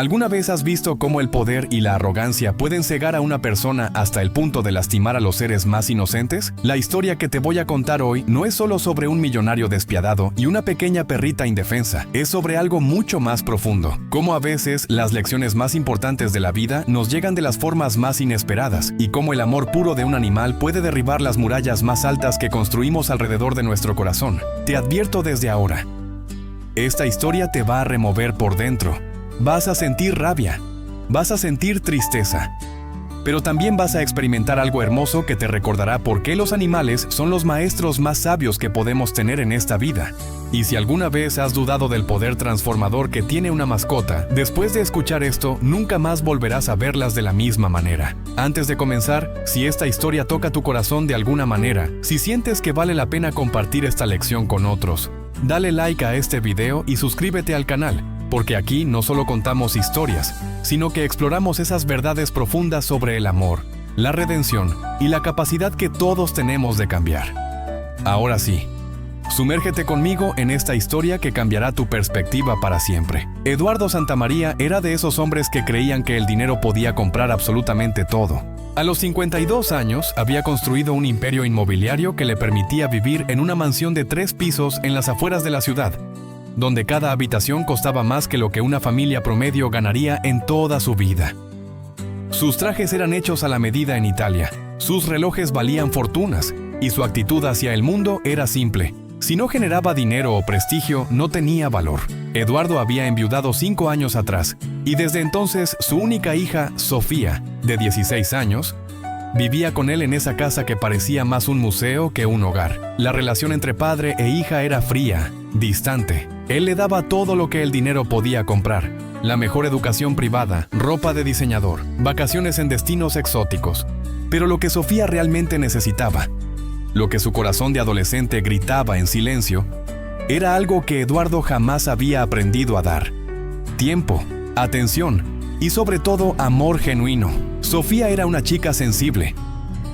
¿Alguna vez has visto cómo el poder y la arrogancia pueden cegar a una persona hasta el punto de lastimar a los seres más inocentes? La historia que te voy a contar hoy no es solo sobre un millonario despiadado y una pequeña perrita indefensa, es sobre algo mucho más profundo. Cómo a veces las lecciones más importantes de la vida nos llegan de las formas más inesperadas y cómo el amor puro de un animal puede derribar las murallas más altas que construimos alrededor de nuestro corazón. Te advierto desde ahora. Esta historia te va a remover por dentro. Vas a sentir rabia, vas a sentir tristeza, pero también vas a experimentar algo hermoso que te recordará por qué los animales son los maestros más sabios que podemos tener en esta vida. Y si alguna vez has dudado del poder transformador que tiene una mascota, después de escuchar esto, nunca más volverás a verlas de la misma manera. Antes de comenzar, si esta historia toca tu corazón de alguna manera, si sientes que vale la pena compartir esta lección con otros, dale like a este video y suscríbete al canal. Porque aquí no solo contamos historias, sino que exploramos esas verdades profundas sobre el amor, la redención y la capacidad que todos tenemos de cambiar. Ahora sí, sumérgete conmigo en esta historia que cambiará tu perspectiva para siempre. Eduardo Santamaría era de esos hombres que creían que el dinero podía comprar absolutamente todo. A los 52 años había construido un imperio inmobiliario que le permitía vivir en una mansión de 3 pisos en las afueras de la ciudad, donde cada habitación costaba más que lo que una familia promedio ganaría en toda su vida. Sus trajes eran hechos a la medida en Italia, sus relojes valían fortunas, y su actitud hacia el mundo era simple. Si no generaba dinero o prestigio, no tenía valor. Eduardo había enviudado 5 años atrás, y desde entonces su única hija, Sofía, de 16 años, vivía con él en esa casa que parecía más un museo que un hogar. La relación entre padre e hija era fría, distante. Él le daba todo lo que el dinero podía comprar: la mejor educación privada, ropa de diseñador, vacaciones en destinos exóticos. Pero lo que Sofía realmente necesitaba, lo que su corazón de adolescente gritaba en silencio, era algo que Eduardo jamás había aprendido a dar: tiempo, atención y sobre todo amor genuino. Sofía era una chica sensible,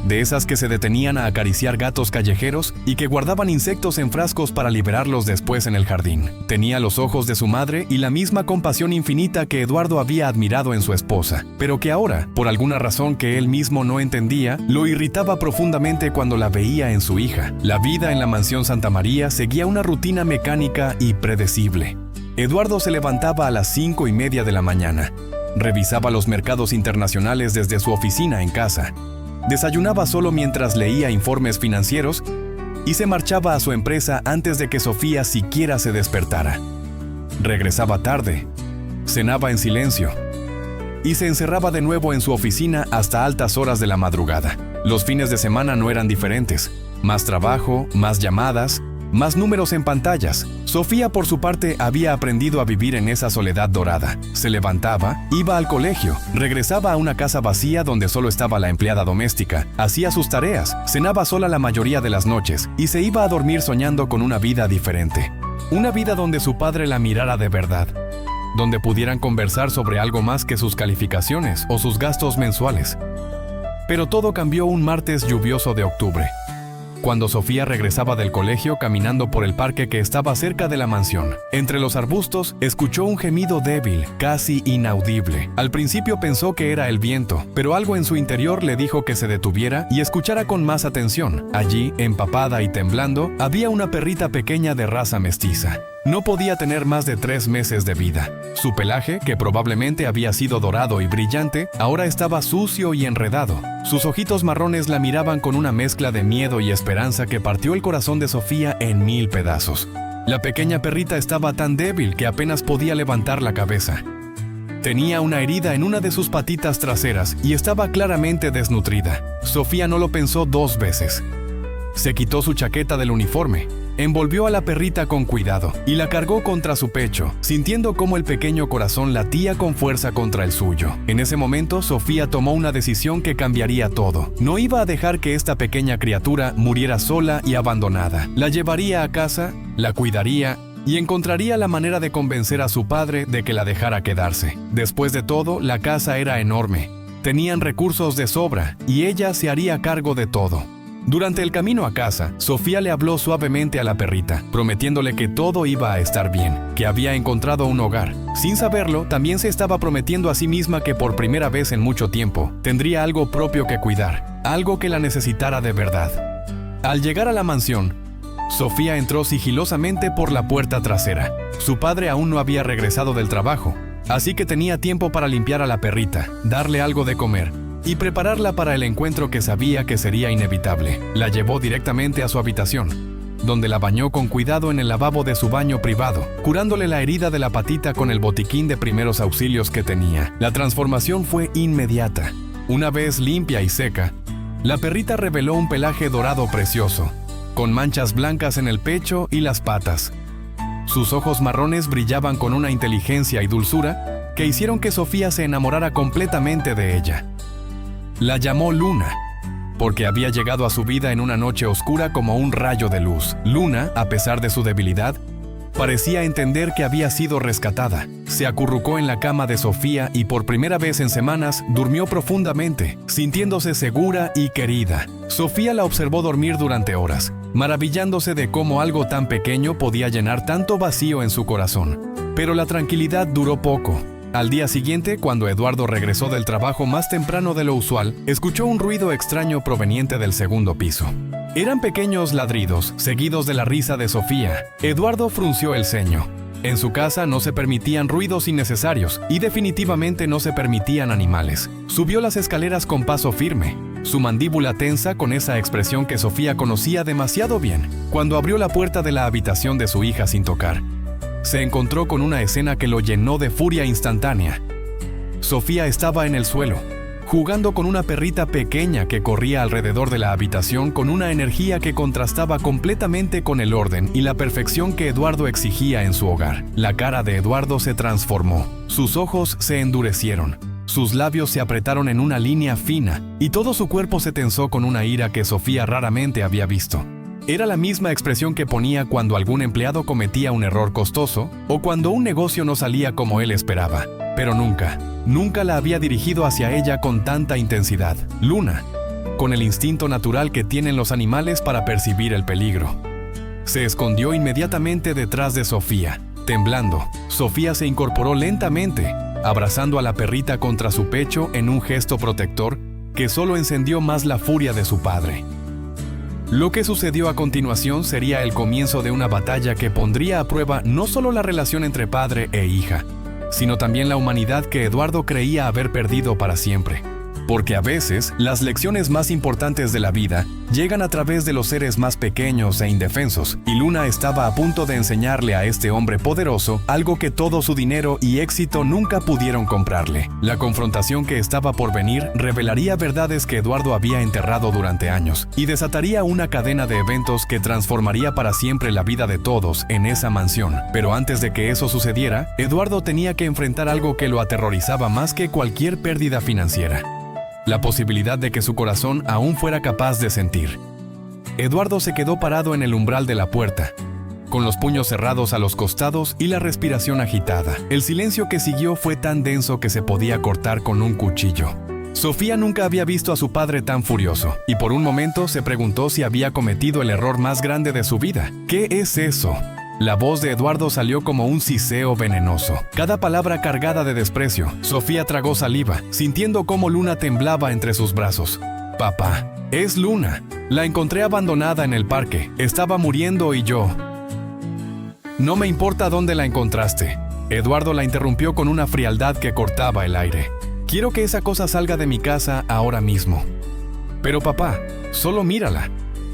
de esas que se detenían a acariciar gatos callejeros y que guardaban insectos en frascos para liberarlos después en el jardín. Tenía los ojos de su madre y la misma compasión infinita que Eduardo había admirado en su esposa, pero que ahora, por alguna razón que él mismo no entendía, lo irritaba profundamente cuando la veía en su hija. La vida en la mansión Santamaría seguía una rutina mecánica y predecible. Eduardo se levantaba a las 5:30 de la mañana. Revisaba los mercados internacionales desde su oficina en casa. Desayunaba solo mientras leía informes financieros y se marchaba a su empresa antes de que Sofía siquiera se despertara. Regresaba tarde, cenaba en silencio y se encerraba de nuevo en su oficina hasta altas horas de la madrugada. Los fines de semana no eran diferentes. Más trabajo, más llamadas, más números en pantallas. Sofía, por su parte, había aprendido a vivir en esa soledad dorada. Se levantaba, iba al colegio, regresaba a una casa vacía donde solo estaba la empleada doméstica, hacía sus tareas, cenaba sola la mayoría de las noches y se iba a dormir soñando con una vida diferente. Una vida donde su padre la mirara de verdad, donde pudieran conversar sobre algo más que sus calificaciones o sus gastos mensuales. Pero todo cambió un martes lluvioso de octubre, cuando Sofía regresaba del colegio caminando por el parque que estaba cerca de la mansión. Entre los arbustos, escuchó un gemido débil, casi inaudible. Al principio pensó que era el viento, pero algo en su interior le dijo que se detuviera y escuchara con más atención. Allí, empapada y temblando, había una perrita pequeña de raza mestiza. No podía tener más de 3 meses de vida. Su pelaje, que probablemente había sido dorado y brillante, ahora estaba sucio y enredado. Sus ojitos marrones la miraban con una mezcla de miedo y esperanza que partió el corazón de Sofía en 1000 pedazos. La pequeña perrita estaba tan débil que apenas podía levantar la cabeza. Tenía una herida en una de sus patitas traseras y estaba claramente desnutrida. Sofía no lo pensó 2 veces. Se quitó su chaqueta del uniforme, envolvió a la perrita con cuidado y la cargó contra su pecho, sintiendo cómo el pequeño corazón latía con fuerza contra el suyo. En ese momento, Sofía tomó una decisión que cambiaría todo. No iba a dejar que esta pequeña criatura muriera sola y abandonada. La llevaría a casa, la cuidaría y encontraría la manera de convencer a su padre de que la dejara quedarse. Después de todo, la casa era enorme. Tenían recursos de sobra y ella se haría cargo de todo. Durante el camino a casa, Sofía le habló suavemente a la perrita, prometiéndole que todo iba a estar bien, que había encontrado un hogar. Sin saberlo, también se estaba prometiendo a sí misma que por primera vez en mucho tiempo, tendría algo propio que cuidar, algo que la necesitara de verdad. Al llegar a la mansión, Sofía entró sigilosamente por la puerta trasera. Su padre aún no había regresado del trabajo, así que tenía tiempo para limpiar a la perrita, darle algo de comer y prepararla para el encuentro que sabía que sería inevitable. La llevó directamente a su habitación, donde la bañó con cuidado en el lavabo de su baño privado, curándole la herida de la patita con el botiquín de primeros auxilios que tenía. La transformación fue inmediata. Una vez limpia y seca, la perrita reveló un pelaje dorado precioso, con manchas blancas en el pecho y las patas. Sus ojos marrones brillaban con una inteligencia y dulzura que hicieron que Sofía se enamorara completamente de ella. La llamó Luna, porque había llegado a su vida en una noche oscura como un rayo de luz. Luna, a pesar de su debilidad, parecía entender que había sido rescatada. Se acurrucó en la cama de Sofía y por primera vez en semanas durmió profundamente, sintiéndose segura y querida. Sofía la observó dormir durante horas, maravillándose de cómo algo tan pequeño podía llenar tanto vacío en su corazón. Pero la tranquilidad duró poco. Al día siguiente, cuando Eduardo regresó del trabajo más temprano de lo usual, escuchó un ruido extraño proveniente del segundo piso. Eran pequeños ladridos, seguidos de la risa de Sofía. Eduardo frunció el ceño. En su casa no se permitían ruidos innecesarios y definitivamente no se permitían animales. Subió las escaleras con paso firme, su mandíbula tensa con esa expresión que Sofía conocía demasiado bien. Cuando abrió la puerta de la habitación de su hija sin tocar, se encontró con una escena que lo llenó de furia instantánea. Sofía estaba en el suelo, jugando con una perrita pequeña que corría alrededor de la habitación con una energía que contrastaba completamente con el orden y la perfección que Eduardo exigía en su hogar. La cara de Eduardo se transformó, sus ojos se endurecieron, sus labios se apretaron en una línea fina y todo su cuerpo se tensó con una ira que Sofía raramente había visto. Era la misma expresión que ponía cuando algún empleado cometía un error costoso o cuando un negocio no salía como él esperaba. Pero nunca la había dirigido hacia ella con tanta intensidad. Luna, con el instinto natural que tienen los animales para percibir el peligro, se escondió inmediatamente detrás de Sofía. Temblando, Sofía se incorporó lentamente, abrazando a la perrita contra su pecho en un gesto protector que solo encendió más la furia de su padre. Lo que sucedió a continuación sería el comienzo de una batalla que pondría a prueba no solo la relación entre padre e hija, sino también la humanidad que Eduardo creía haber perdido para siempre. Porque a veces, las lecciones más importantes de la vida llegan a través de los seres más pequeños e indefensos, y Luna estaba a punto de enseñarle a este hombre poderoso algo que todo su dinero y éxito nunca pudieron comprarle. La confrontación que estaba por venir revelaría verdades que Eduardo había enterrado durante años, y desataría una cadena de eventos que transformaría para siempre la vida de todos en esa mansión. Pero antes de que eso sucediera, Eduardo tenía que enfrentar algo que lo aterrorizaba más que cualquier pérdida financiera: la posibilidad de que su corazón aún fuera capaz de sentir. Eduardo se quedó parado en el umbral de la puerta, con los puños cerrados a los costados y la respiración agitada. El silencio que siguió fue tan denso que se podía cortar con un cuchillo. Sofía nunca había visto a su padre tan furioso, y por un momento se preguntó si había cometido el error más grande de su vida. ¿Qué es eso? La voz de Eduardo salió como un siseo venenoso, cada palabra cargada de desprecio. Sofía tragó saliva, sintiendo cómo Luna temblaba entre sus brazos. «Papá, es Luna. La encontré abandonada en el parque. Estaba muriendo y yo...» «No me importa dónde la encontraste». Eduardo la interrumpió con una frialdad que cortaba el aire. «Quiero que esa cosa salga de mi casa ahora mismo». «Pero papá, solo mírala.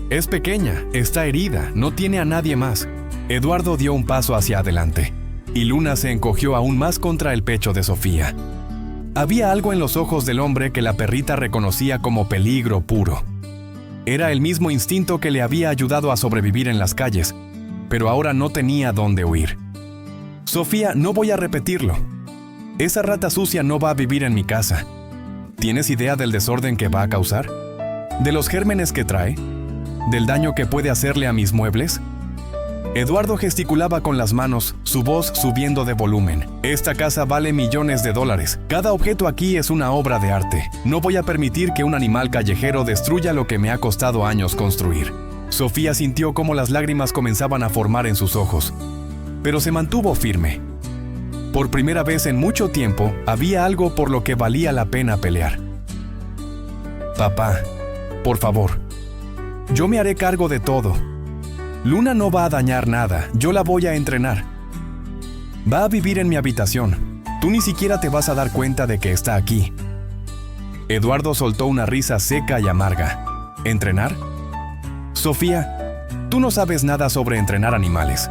Es pequeña, está herida, no tiene a nadie más». Eduardo dio un paso hacia adelante, y Luna se encogió aún más contra el pecho de Sofía. Había algo en los ojos del hombre que la perrita reconocía como peligro puro. Era el mismo instinto que le había ayudado a sobrevivir en las calles, pero ahora no tenía dónde huir. «Sofía, no voy a repetirlo. Esa rata sucia no va a vivir en mi casa. ¿Tienes idea del desorden que va a causar? ¿De los gérmenes que trae? ¿Del daño que puede hacerle a mis muebles?» Eduardo gesticulaba con las manos, su voz subiendo de volumen. Esta casa vale millones de dólares. Cada objeto aquí es una obra de arte. No voy a permitir que un animal callejero destruya lo que me ha costado años construir. Sofía sintió cómo las lágrimas comenzaban a formar en sus ojos, pero se mantuvo firme. Por primera vez en mucho tiempo, había algo por lo que valía la pena pelear. Papá, por favor, yo me haré cargo de todo. Luna no va a dañar nada, yo la voy a entrenar. Va a vivir en mi habitación. Tú ni siquiera te vas a dar cuenta de que está aquí. Eduardo soltó una risa seca y amarga. ¿Entrenar? Sofía, tú no sabes nada sobre entrenar animales.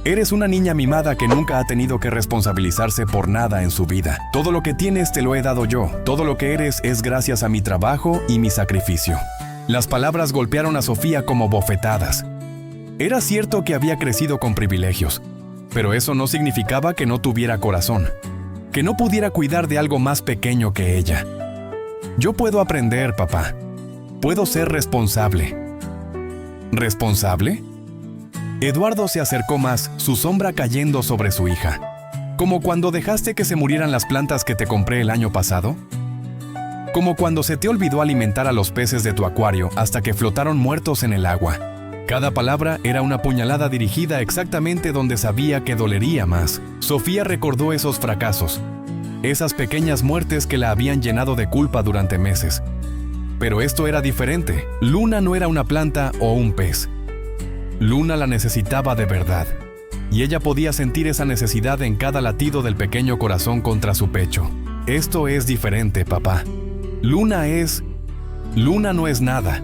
Eres una niña mimada que nunca ha tenido que responsabilizarse por nada en su vida. Todo lo que tienes te lo he dado yo. Todo lo que eres es gracias a mi trabajo y mi sacrificio. Las palabras golpearon a Sofía como bofetadas. Era cierto que había crecido con privilegios, pero eso no significaba que no tuviera corazón, que no pudiera cuidar de algo más pequeño que ella. Yo puedo aprender, papá. Puedo ser responsable. ¿Responsable? Eduardo se acercó más, su sombra cayendo sobre su hija. ¿Como cuando dejaste que se murieran las plantas que te compré el año pasado? ¿Como cuando se te olvidó alimentar a los peces de tu acuario hasta que flotaron muertos en el agua? Cada palabra era una puñalada dirigida exactamente donde sabía que dolería más. Sofía recordó esos fracasos, esas pequeñas muertes que la habían llenado de culpa durante meses. Pero esto era diferente. Luna no era una planta o un pez. Luna la necesitaba de verdad, y ella podía sentir esa necesidad en cada latido del pequeño corazón contra su pecho. Esto es diferente, papá. Luna no es nada.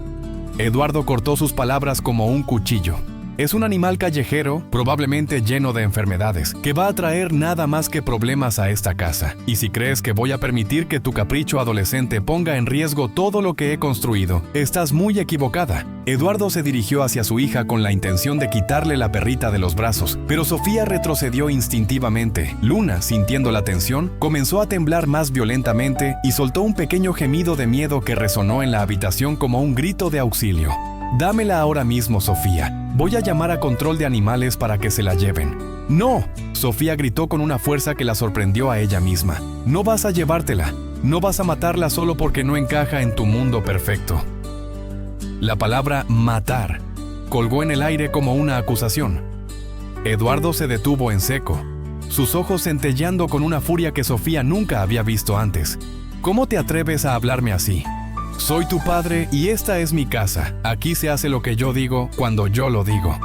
Eduardo cortó sus palabras como un cuchillo. Es un animal callejero, probablemente lleno de enfermedades, que va a traer nada más que problemas a esta casa. Y si crees que voy a permitir que tu capricho adolescente ponga en riesgo todo lo que he construido, estás muy equivocada. Eduardo se dirigió hacia su hija con la intención de quitarle la perrita de los brazos, pero Sofía retrocedió instintivamente. Luna, sintiendo la tensión, comenzó a temblar más violentamente y soltó un pequeño gemido de miedo que resonó en la habitación como un grito de auxilio. Dámela ahora mismo, Sofía. Voy a llamar a control de animales para que se la lleven. ¡No! Sofía gritó con una fuerza que la sorprendió a ella misma. No vas a llevártela. No vas a matarla solo porque no encaja en tu mundo perfecto. La palabra matar colgó en el aire como una acusación. Eduardo se detuvo en seco, sus ojos centelleando con una furia que Sofía nunca había visto antes. ¿Cómo te atreves a hablarme así? Soy tu padre y esta es mi casa. Aquí se hace lo que yo digo cuando yo lo digo.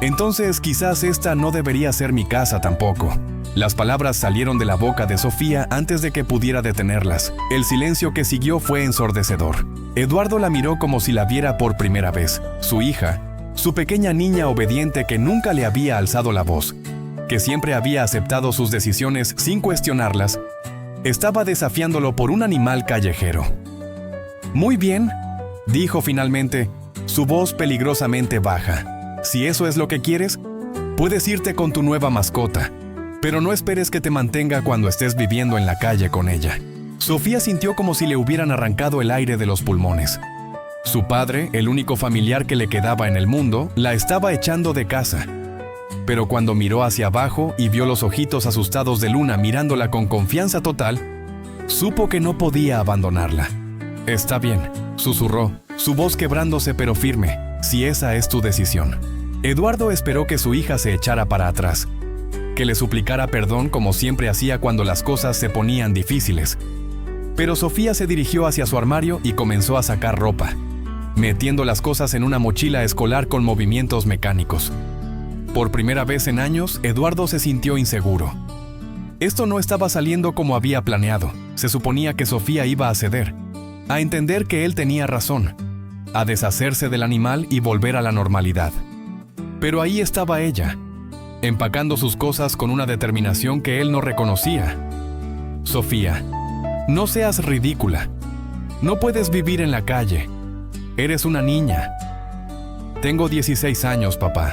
Entonces quizás esta no debería ser mi casa tampoco. Las palabras salieron de la boca de Sofía antes de que pudiera detenerlas. El silencio que siguió fue ensordecedor. Eduardo la miró como si la viera por primera vez. Su hija, su pequeña niña obediente que nunca le había alzado la voz, que siempre había aceptado sus decisiones sin cuestionarlas, estaba desafiándolo por un animal callejero. Muy bien, dijo finalmente, su voz peligrosamente baja. Si eso es lo que quieres, puedes irte con tu nueva mascota, pero no esperes que te mantenga cuando estés viviendo en la calle con ella. Sofía sintió como si le hubieran arrancado el aire de los pulmones. Su padre, el único familiar que le quedaba en el mundo, la estaba echando de casa. Pero cuando miró hacia abajo y vio los ojitos asustados de Luna mirándola con confianza total, supo que no podía abandonarla. Está bien, susurró, su voz quebrándose pero firme, si esa es tu decisión. Eduardo esperó que su hija se echara para atrás, que le suplicara perdón como siempre hacía cuando las cosas se ponían difíciles. Pero Sofía se dirigió hacia su armario y comenzó a sacar ropa, metiendo las cosas en una mochila escolar con movimientos mecánicos. Por primera vez en años, Eduardo se sintió inseguro. Esto no estaba saliendo como había planeado. Se suponía que Sofía iba a ceder, a entender que él tenía razón, a deshacerse del animal y volver a la normalidad. Pero ahí estaba ella, empacando sus cosas con una determinación que él no reconocía. Sofía, no seas ridícula. No puedes vivir en la calle. Eres una niña. Tengo 16 años, papá,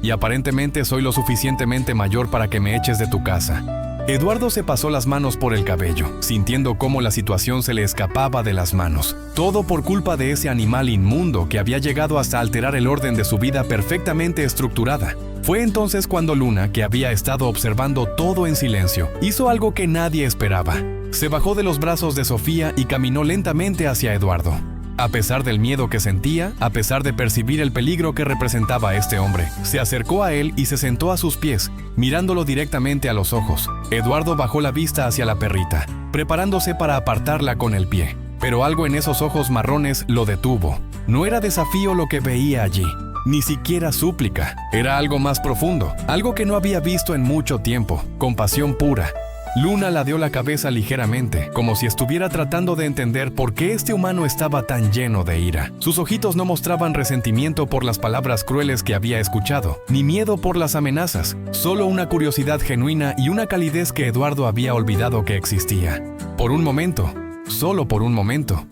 y aparentemente soy lo suficientemente mayor para que me eches de tu casa. Eduardo se pasó las manos por el cabello, sintiendo cómo la situación se le escapaba de las manos. Todo por culpa de ese animal inmundo que había llegado hasta alterar el orden de su vida perfectamente estructurada. Fue entonces cuando Luna, que había estado observando todo en silencio, hizo algo que nadie esperaba. Se bajó de los brazos de Sofía y caminó lentamente hacia Eduardo. A pesar del miedo que sentía, a pesar de percibir el peligro que representaba este hombre, se acercó a él y se sentó a sus pies, mirándolo directamente a los ojos. Eduardo bajó la vista hacia la perrita, preparándose para apartarla con el pie. Pero algo en esos ojos marrones lo detuvo. No era desafío lo que veía allí, ni siquiera súplica. Era algo más profundo, algo que no había visto en mucho tiempo, compasión pura. Luna ladeó la cabeza ligeramente, como si estuviera tratando de entender por qué este humano estaba tan lleno de ira. Sus ojitos no mostraban resentimiento por las palabras crueles que había escuchado, ni miedo por las amenazas, solo una curiosidad genuina y una calidez que Eduardo había olvidado que existía. Por un momento, solo por un momento,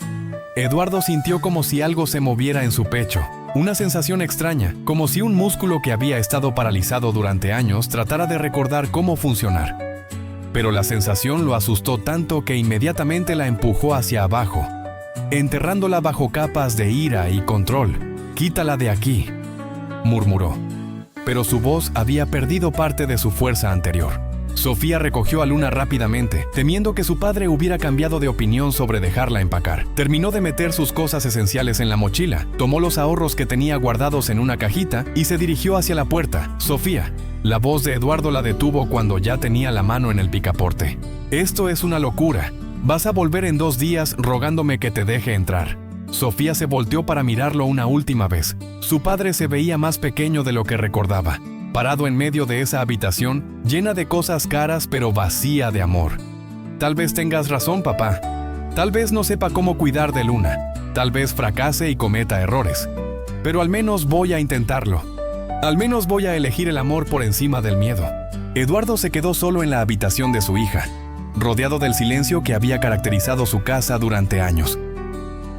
Eduardo sintió como si algo se moviera en su pecho. Una sensación extraña, como si un músculo que había estado paralizado durante años tratara de recordar cómo funcionar. Pero la sensación lo asustó tanto que inmediatamente la empujó hacia abajo, enterrándola bajo capas de ira y control. «Quítala de aquí», murmuró. Pero su voz había perdido parte de su fuerza anterior. Sofía recogió a Luna rápidamente, temiendo que su padre hubiera cambiado de opinión sobre dejarla empacar. Terminó de meter sus cosas esenciales en la mochila, tomó los ahorros que tenía guardados en una cajita y se dirigió hacia la puerta. «Sofía». La voz de Eduardo la detuvo cuando ya tenía la mano en el picaporte. «Esto es una locura. Vas a volver en 2 días rogándome que te deje entrar». Sofía se volteó para mirarlo una última vez. Su padre se veía más pequeño de lo que recordaba, parado en medio de esa habitación, llena de cosas caras pero vacía de amor. «Tal vez tengas razón, papá. Tal vez no sepa cómo cuidar de Luna. Tal vez fracase y cometa errores. Pero al menos voy a intentarlo. Al menos voy a elegir el amor por encima del miedo». Eduardo se quedó solo en la habitación de su hija, rodeado del silencio que había caracterizado su casa durante años.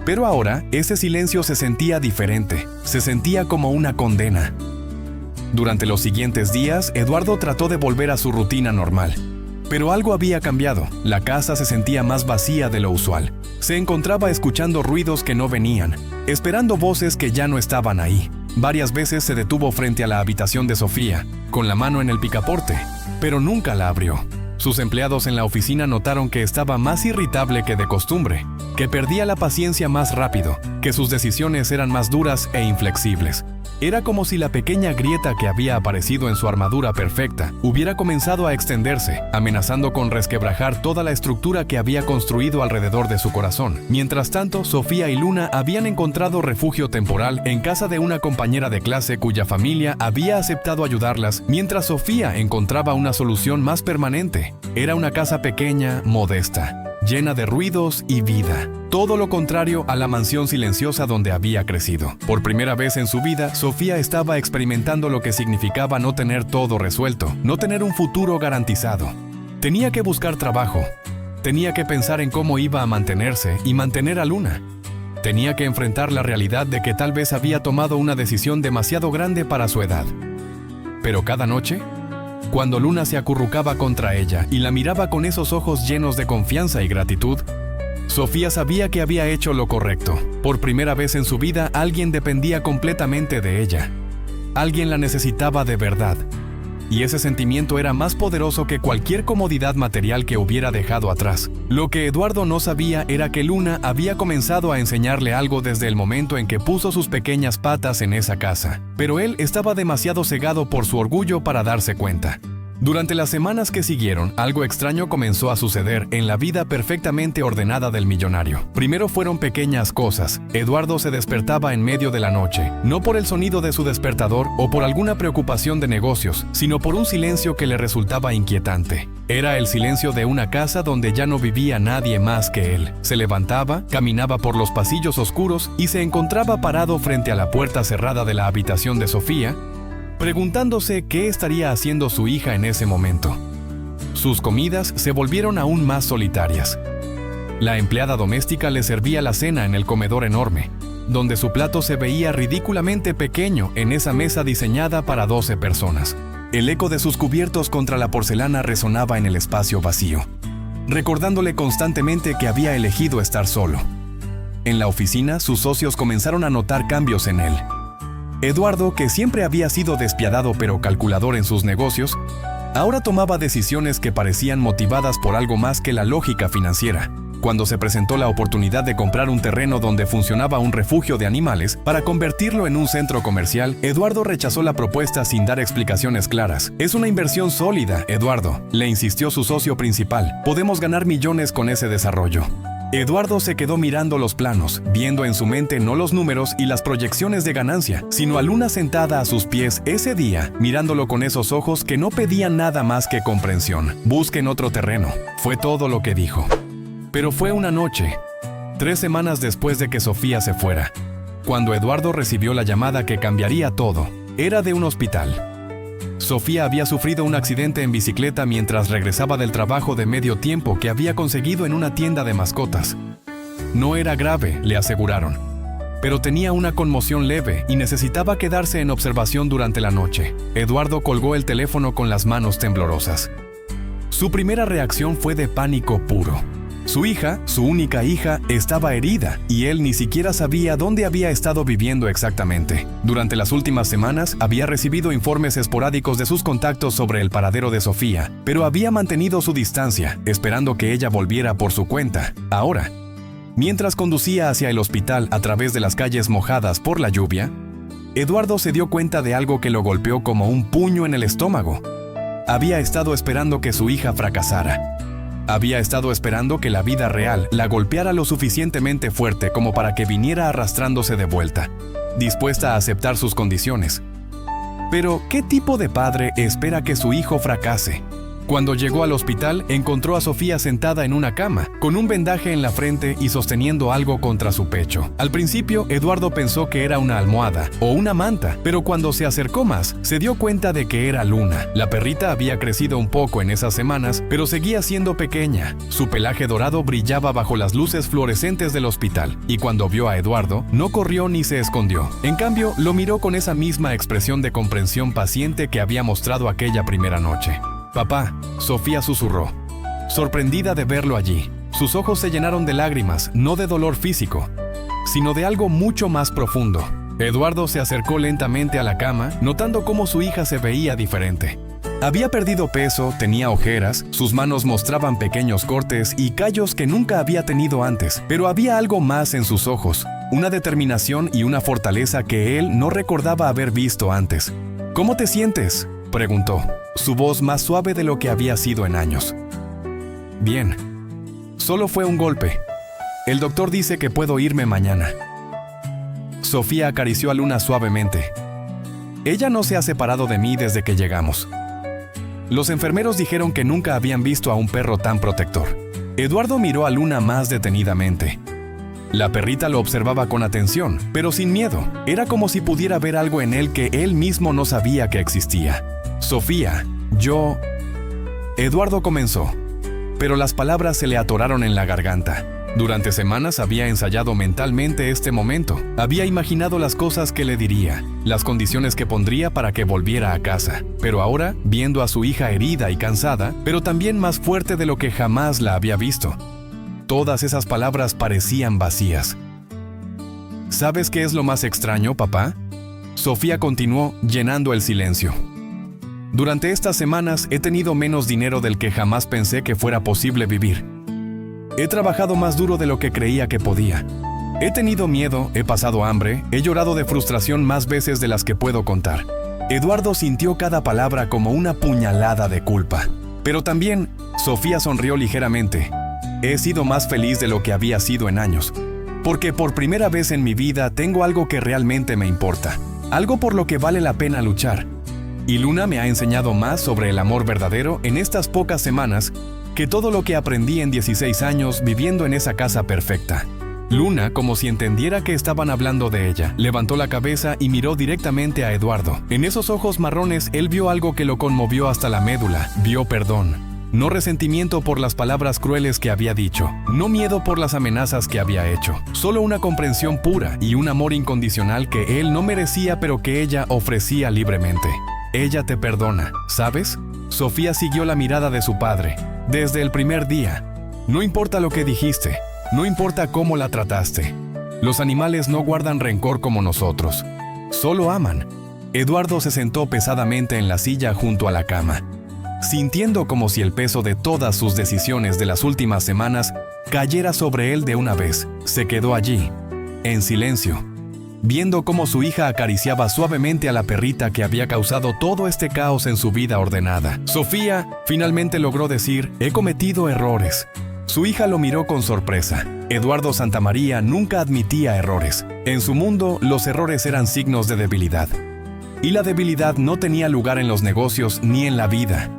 Pero ahora, ese silencio se sentía diferente, se sentía como una condena. Durante los siguientes días, Eduardo trató de volver a su rutina normal. Pero algo había cambiado. La casa se sentía más vacía de lo usual. Se encontraba escuchando ruidos que no venían, esperando voces que ya no estaban ahí. Varias veces se detuvo frente a la habitación de Sofía, con la mano en el picaporte, pero nunca la abrió. Sus empleados en la oficina notaron que estaba más irritable que de costumbre, que perdía la paciencia más rápido, que sus decisiones eran más duras e inflexibles. Era como si la pequeña grieta que había aparecido en su armadura perfecta hubiera comenzado a extenderse, amenazando con resquebrajar toda la estructura que había construido alrededor de su corazón. Mientras tanto, Sofía y Luna habían encontrado refugio temporal en casa de una compañera de clase cuya familia había aceptado ayudarlas, mientras Sofía encontraba una solución más permanente. Era una casa pequeña, modesta, llena de ruidos y vida. Todo lo contrario a la mansión silenciosa donde había crecido. Por primera vez en su vida, Sofía estaba experimentando lo que significaba no tener todo resuelto, no tener un futuro garantizado. Tenía que buscar trabajo. Tenía que pensar en cómo iba a mantenerse y mantener a Luna. Tenía que enfrentar la realidad de que tal vez había tomado una decisión demasiado grande para su edad. Pero cada noche, cuando Luna se acurrucaba contra ella y la miraba con esos ojos llenos de confianza y gratitud, Sofía sabía que había hecho lo correcto. Por primera vez en su vida, alguien dependía completamente de ella. Alguien la necesitaba de verdad. Y ese sentimiento era más poderoso que cualquier comodidad material que hubiera dejado atrás. Lo que Eduardo no sabía era que Luna había comenzado a enseñarle algo desde el momento en que puso sus pequeñas patas en esa casa. Pero él estaba demasiado cegado por su orgullo para darse cuenta. Durante las semanas que siguieron, algo extraño comenzó a suceder en la vida perfectamente ordenada del millonario. Primero fueron pequeñas cosas. Eduardo se despertaba en medio de la noche, no por el sonido de su despertador o por alguna preocupación de negocios, sino por un silencio que le resultaba inquietante. Era el silencio de una casa donde ya no vivía nadie más que él. Se levantaba, caminaba por los pasillos oscuros y se encontraba parado frente a la puerta cerrada de la habitación de Sofía, preguntándose qué estaría haciendo su hija en ese momento. Sus comidas se volvieron aún más solitarias. La empleada doméstica le servía la cena en el comedor enorme, donde su plato se veía ridículamente pequeño en esa mesa diseñada para 12 personas. El eco de sus cubiertos contra la porcelana resonaba en el espacio vacío, recordándole constantemente que había elegido estar solo. En la oficina, sus socios comenzaron a notar cambios en él. Eduardo, que siempre había sido despiadado pero calculador en sus negocios, ahora tomaba decisiones que parecían motivadas por algo más que la lógica financiera. Cuando se presentó la oportunidad de comprar un terreno donde funcionaba un refugio de animales para convertirlo en un centro comercial, Eduardo rechazó la propuesta sin dar explicaciones claras. «Es una inversión sólida, Eduardo», le insistió su socio principal. «Podemos ganar millones con ese desarrollo». Eduardo se quedó mirando los planos, viendo en su mente no los números y las proyecciones de ganancia, sino a Luna sentada a sus pies ese día, mirándolo con esos ojos que no pedían nada más que comprensión. «Busquen otro terreno», fue todo lo que dijo. Pero fue una noche, 3 semanas después de que Sofía se fuera, cuando Eduardo recibió la llamada que cambiaría todo. Era de un hospital. Sofía había sufrido un accidente en bicicleta mientras regresaba del trabajo de medio tiempo que había conseguido en una tienda de mascotas. No era grave, le aseguraron, pero tenía una conmoción leve y necesitaba quedarse en observación durante la noche. Eduardo colgó el teléfono con las manos temblorosas. Su primera reacción fue de pánico puro. Su hija, su única hija, estaba herida y él ni siquiera sabía dónde había estado viviendo exactamente. Durante las últimas semanas había recibido informes esporádicos de sus contactos sobre el paradero de Sofía, pero había mantenido su distancia, esperando que ella volviera por su cuenta. Ahora, mientras conducía hacia el hospital a través de las calles mojadas por la lluvia, Eduardo se dio cuenta de algo que lo golpeó como un puño en el estómago. Había estado esperando que su hija fracasara. Había estado esperando que la vida real la golpeara lo suficientemente fuerte como para que viniera arrastrándose de vuelta, dispuesta a aceptar sus condiciones. Pero, ¿qué tipo de padre espera que su hijo fracase? Cuando llegó al hospital, encontró a Sofía sentada en una cama, con un vendaje en la frente y sosteniendo algo contra su pecho. Al principio, Eduardo pensó que era una almohada o una manta, pero cuando se acercó más, se dio cuenta de que era Luna. La perrita había crecido un poco en esas semanas, pero seguía siendo pequeña. Su pelaje dorado brillaba bajo las luces fluorescentes del hospital, y cuando vio a Eduardo, no corrió ni se escondió. En cambio, lo miró con esa misma expresión de comprensión paciente que había mostrado aquella primera noche. «Papá», Sofía susurró, sorprendida de verlo allí. Sus ojos se llenaron de lágrimas, no de dolor físico, sino de algo mucho más profundo. Eduardo se acercó lentamente a la cama, notando cómo su hija se veía diferente. Había perdido peso, tenía ojeras, sus manos mostraban pequeños cortes y callos que nunca había tenido antes, pero había algo más en sus ojos, una determinación y una fortaleza que él no recordaba haber visto antes. «¿Cómo te sientes?», preguntó, su voz más suave de lo que había sido en años. «Bien. Solo fue un golpe. El doctor dice que puedo irme mañana». Sofía acarició a Luna suavemente. «Ella no se ha separado de mí desde que llegamos. Los enfermeros dijeron que nunca habían visto a un perro tan protector». Eduardo miró a Luna más detenidamente. La perrita lo observaba con atención, pero sin miedo. Era como si pudiera ver algo en él que él mismo no sabía que existía. «Sofía, yo...» Eduardo comenzó, pero las palabras se le atoraron en la garganta. Durante semanas había ensayado mentalmente este momento. Había imaginado las cosas que le diría, las condiciones que pondría para que volviera a casa. Pero ahora, viendo a su hija herida y cansada, pero también más fuerte de lo que jamás la había visto, todas esas palabras parecían vacías. «¿Sabes qué es lo más extraño, papá?», Sofía continuó, llenando el silencio. «Durante estas semanas he tenido menos dinero del que jamás pensé que fuera posible vivir. He trabajado más duro de lo que creía que podía. He tenido miedo, he pasado hambre, he llorado de frustración más veces de las que puedo contar». Eduardo sintió cada palabra como una puñalada de culpa. Pero también, Sofía sonrió ligeramente. «He sido más feliz de lo que había sido en años. Porque por primera vez en mi vida tengo algo que realmente me importa. Algo por lo que vale la pena luchar. Y Luna me ha enseñado más sobre el amor verdadero en estas pocas semanas que todo lo que aprendí en 16 años viviendo en esa casa perfecta». Luna, como si entendiera que estaban hablando de ella, levantó la cabeza y miró directamente a Eduardo. En esos ojos marrones él vio algo que lo conmovió hasta la médula. Vio perdón. No resentimiento por las palabras crueles que había dicho, no miedo por las amenazas que había hecho, solo una comprensión pura y un amor incondicional que él no merecía pero que ella ofrecía libremente. ella te perdona, ¿sabes? Sofía siguió la mirada de su padre. Desde el primer día. No importa lo que dijiste, no importa cómo la trataste. Los animales no guardan rencor como nosotros. Solo aman. Eduardo se sentó pesadamente en la silla junto a la cama, sintiendo como si el peso de todas sus decisiones de las últimas semanas cayera sobre él de una vez. Se quedó allí, en silencio, viendo cómo su hija acariciaba suavemente a la perrita que había causado todo este caos en su vida ordenada. Sofía finalmente logró decir: he cometido errores. Su hija lo miró con sorpresa. Eduardo Santamaría nunca admitía errores. En su mundo, los errores eran signos de debilidad. Y la debilidad no tenía lugar en los negocios ni en la vida.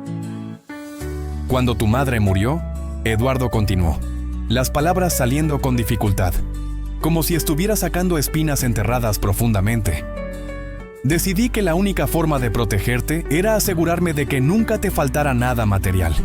Cuando tu madre murió, Eduardo continuó, las palabras saliendo con dificultad, como si estuviera sacando espinas enterradas profundamente. Decidí que la única forma de protegerte era asegurarme de que nunca te faltara nada material.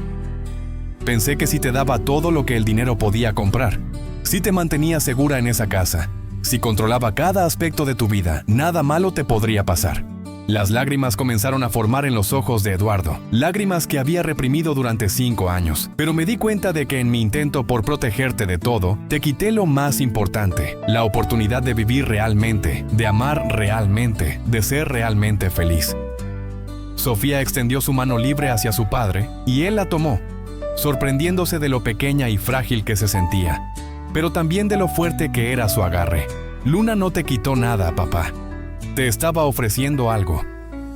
Pensé que si te daba todo lo que el dinero podía comprar, si te mantenía segura en esa casa, si controlaba cada aspecto de tu vida, nada malo te podría pasar. Las lágrimas comenzaron a formar en los ojos de Eduardo, lágrimas que había reprimido durante 5 años. Pero me di cuenta de que en mi intento por protegerte de todo, te quité lo más importante, la oportunidad de vivir realmente, de amar realmente, de ser realmente feliz. Sofía extendió su mano libre hacia su padre y él la tomó, sorprendiéndose de lo pequeña y frágil que se sentía, pero también de lo fuerte que era su agarre. Luna no te quitó nada, papá. Te estaba ofreciendo algo.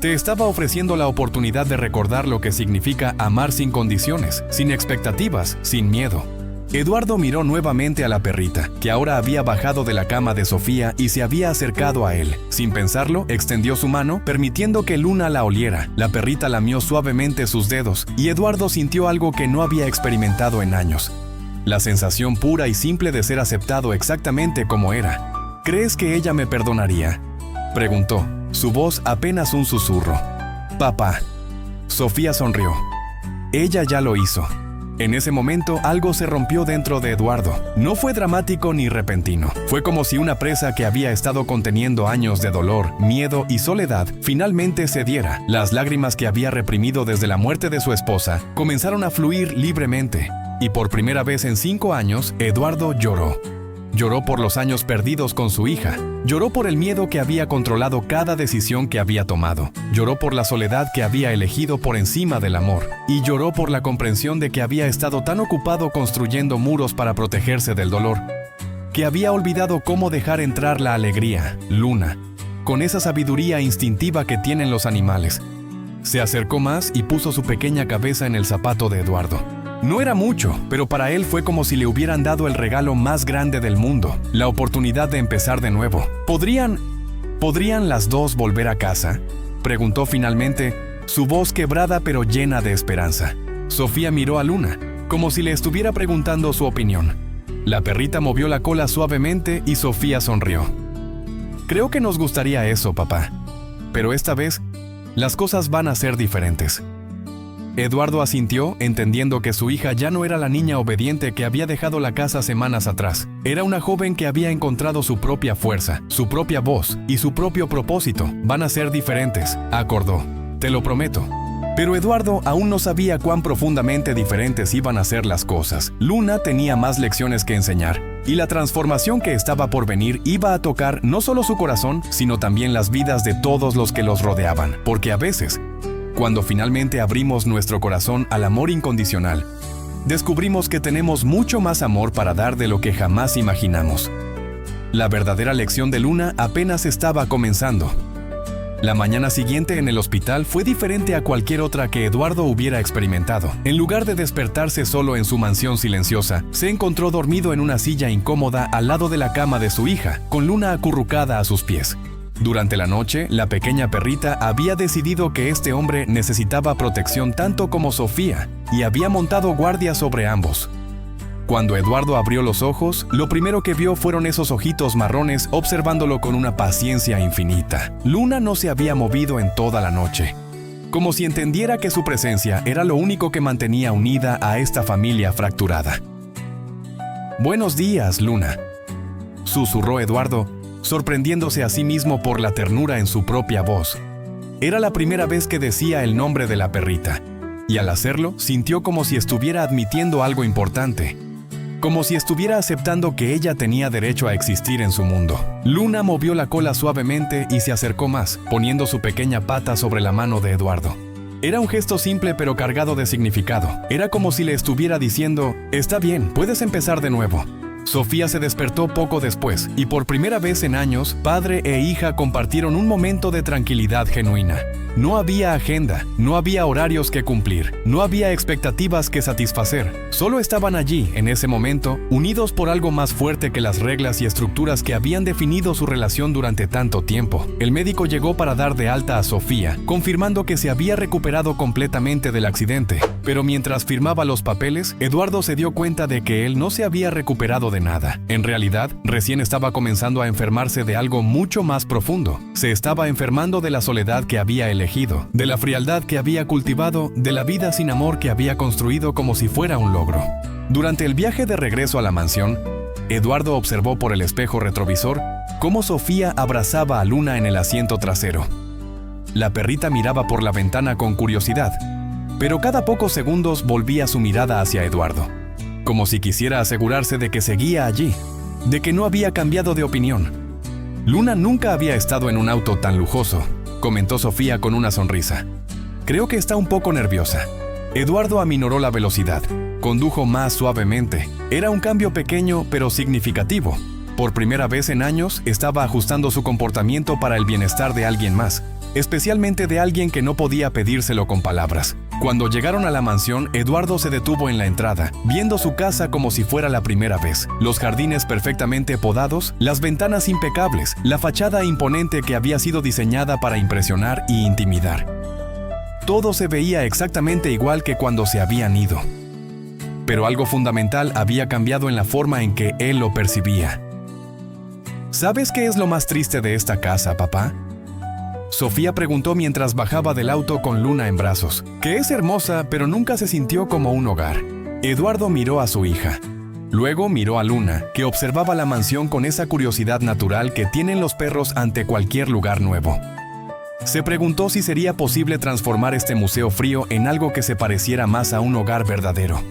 Te estaba ofreciendo la oportunidad de recordar lo que significa amar sin condiciones, sin expectativas, sin miedo. Eduardo miró nuevamente a la perrita, que ahora había bajado de la cama de Sofía y se había acercado a él. Sin pensarlo, extendió su mano, permitiendo que Luna la oliera. La perrita lamió suavemente sus dedos, y Eduardo sintió algo que no había experimentado en años. La sensación pura y simple de ser aceptado exactamente como era. ¿Crees que ella me perdonaría?, preguntó, su voz apenas un susurro. Papá. Sofía sonrió. Ella ya lo hizo. En ese momento algo se rompió dentro de Eduardo. No fue dramático ni repentino. Fue como si una presa que había estado conteniendo años de dolor, miedo y soledad finalmente cediera. Las lágrimas que había reprimido desde la muerte de su esposa comenzaron a fluir libremente. Y por primera vez en 5 años, Eduardo lloró. Lloró por los años perdidos con su hija. Lloró por el miedo que había controlado cada decisión que había tomado. Lloró por la soledad que había elegido por encima del amor. Y lloró por la comprensión de que había estado tan ocupado construyendo muros para protegerse del dolor, que había olvidado cómo dejar entrar la alegría. Luna, con esa sabiduría instintiva que tienen los animales, se acercó más y puso su pequeña cabeza en el zapato de Eduardo. No era mucho, pero para él fue como si le hubieran dado el regalo más grande del mundo, la oportunidad de empezar de nuevo. ¿Podrían las dos volver a casa?, preguntó finalmente, su voz quebrada pero llena de esperanza. Sofía miró a Luna, como si le estuviera preguntando su opinión. La perrita movió la cola suavemente y Sofía sonrió. Creo que nos gustaría eso, papá. Pero esta vez, las cosas van a ser diferentes. Eduardo asintió, entendiendo que su hija ya no era la niña obediente que había dejado la casa semanas atrás. Era una joven que había encontrado su propia fuerza, su propia voz y su propio propósito. Van a ser diferentes, acordó. Te lo prometo. Pero Eduardo aún no sabía cuán profundamente diferentes iban a ser las cosas. Luna tenía más lecciones que enseñar, y la transformación que estaba por venir iba a tocar no solo su corazón, sino también las vidas de todos los que los rodeaban. Porque a veces, cuando finalmente abrimos nuestro corazón al amor incondicional, descubrimos que tenemos mucho más amor para dar de lo que jamás imaginamos. La verdadera lección de Luna apenas estaba comenzando. La mañana siguiente en el hospital fue diferente a cualquier otra que Eduardo hubiera experimentado. En lugar de despertarse solo en su mansión silenciosa, se encontró dormido en una silla incómoda al lado de la cama de su hija, con Luna acurrucada a sus pies. Durante la noche, la pequeña perrita había decidido que este hombre necesitaba protección tanto como Sofía, y había montado guardia sobre ambos. Cuando Eduardo abrió los ojos, lo primero que vio fueron esos ojitos marrones observándolo con una paciencia infinita. Luna no se había movido en toda la noche, como si entendiera que su presencia era lo único que mantenía unida a esta familia fracturada. «Buenos días, Luna», susurró Eduardo, sorprendiéndose a sí mismo por la ternura en su propia voz. Era la primera vez que decía el nombre de la perrita, y al hacerlo sintió como si estuviera admitiendo algo importante, como si estuviera aceptando que ella tenía derecho a existir en su mundo. Luna movió la cola suavemente y se acercó más, poniendo su pequeña pata sobre la mano de Eduardo. Era un gesto simple pero cargado de significado. Era como si le estuviera diciendo, «Está bien, puedes empezar de nuevo». Sofía se despertó poco después, y por primera vez en años, padre e hija compartieron un momento de tranquilidad genuina. No había agenda, no había horarios que cumplir, no había expectativas que satisfacer. Solo estaban allí, en ese momento, unidos por algo más fuerte que las reglas y estructuras que habían definido su relación durante tanto tiempo. El médico llegó para dar de alta a Sofía, confirmando que se había recuperado completamente del accidente. Pero mientras firmaba los papeles, Eduardo se dio cuenta de que él no se había recuperado de nada. En realidad, recién estaba comenzando a enfermarse de algo mucho más profundo. Se estaba enfermando de la soledad que había elegido, de la frialdad que había cultivado, de la vida sin amor que había construido como si fuera un logro. Durante el viaje de regreso a la mansión, Eduardo observó por el espejo retrovisor cómo Sofía abrazaba a Luna en el asiento trasero. La perrita miraba por la ventana con curiosidad, pero cada pocos segundos volvía su mirada hacia Eduardo, como si quisiera asegurarse de que seguía allí, de que no había cambiado de opinión. Luna nunca había estado en un auto tan lujoso, comentó Sofía con una sonrisa. Creo que está un poco nerviosa. Eduardo aminoró la velocidad, condujo más suavemente. Era un cambio pequeño pero significativo. Por primera vez en años estaba ajustando su comportamiento para el bienestar de alguien más, especialmente de alguien que no podía pedírselo con palabras. Cuando llegaron a la mansión, Eduardo se detuvo en la entrada, viendo su casa como si fuera la primera vez. Los jardines perfectamente podados, las ventanas impecables, la fachada imponente que había sido diseñada para impresionar y intimidar. Todo se veía exactamente igual que cuando se habían ido. Pero algo fundamental había cambiado en la forma en que él lo percibía. ¿Sabes qué es lo más triste de esta casa, papá?, Sofía preguntó mientras bajaba del auto con Luna en brazos. Que es hermosa, pero nunca se sintió como un hogar. Eduardo miró a su hija. Luego miró a Luna, que observaba la mansión con esa curiosidad natural que tienen los perros ante cualquier lugar nuevo. Se preguntó si sería posible transformar este museo frío en algo que se pareciera más a un hogar verdadero.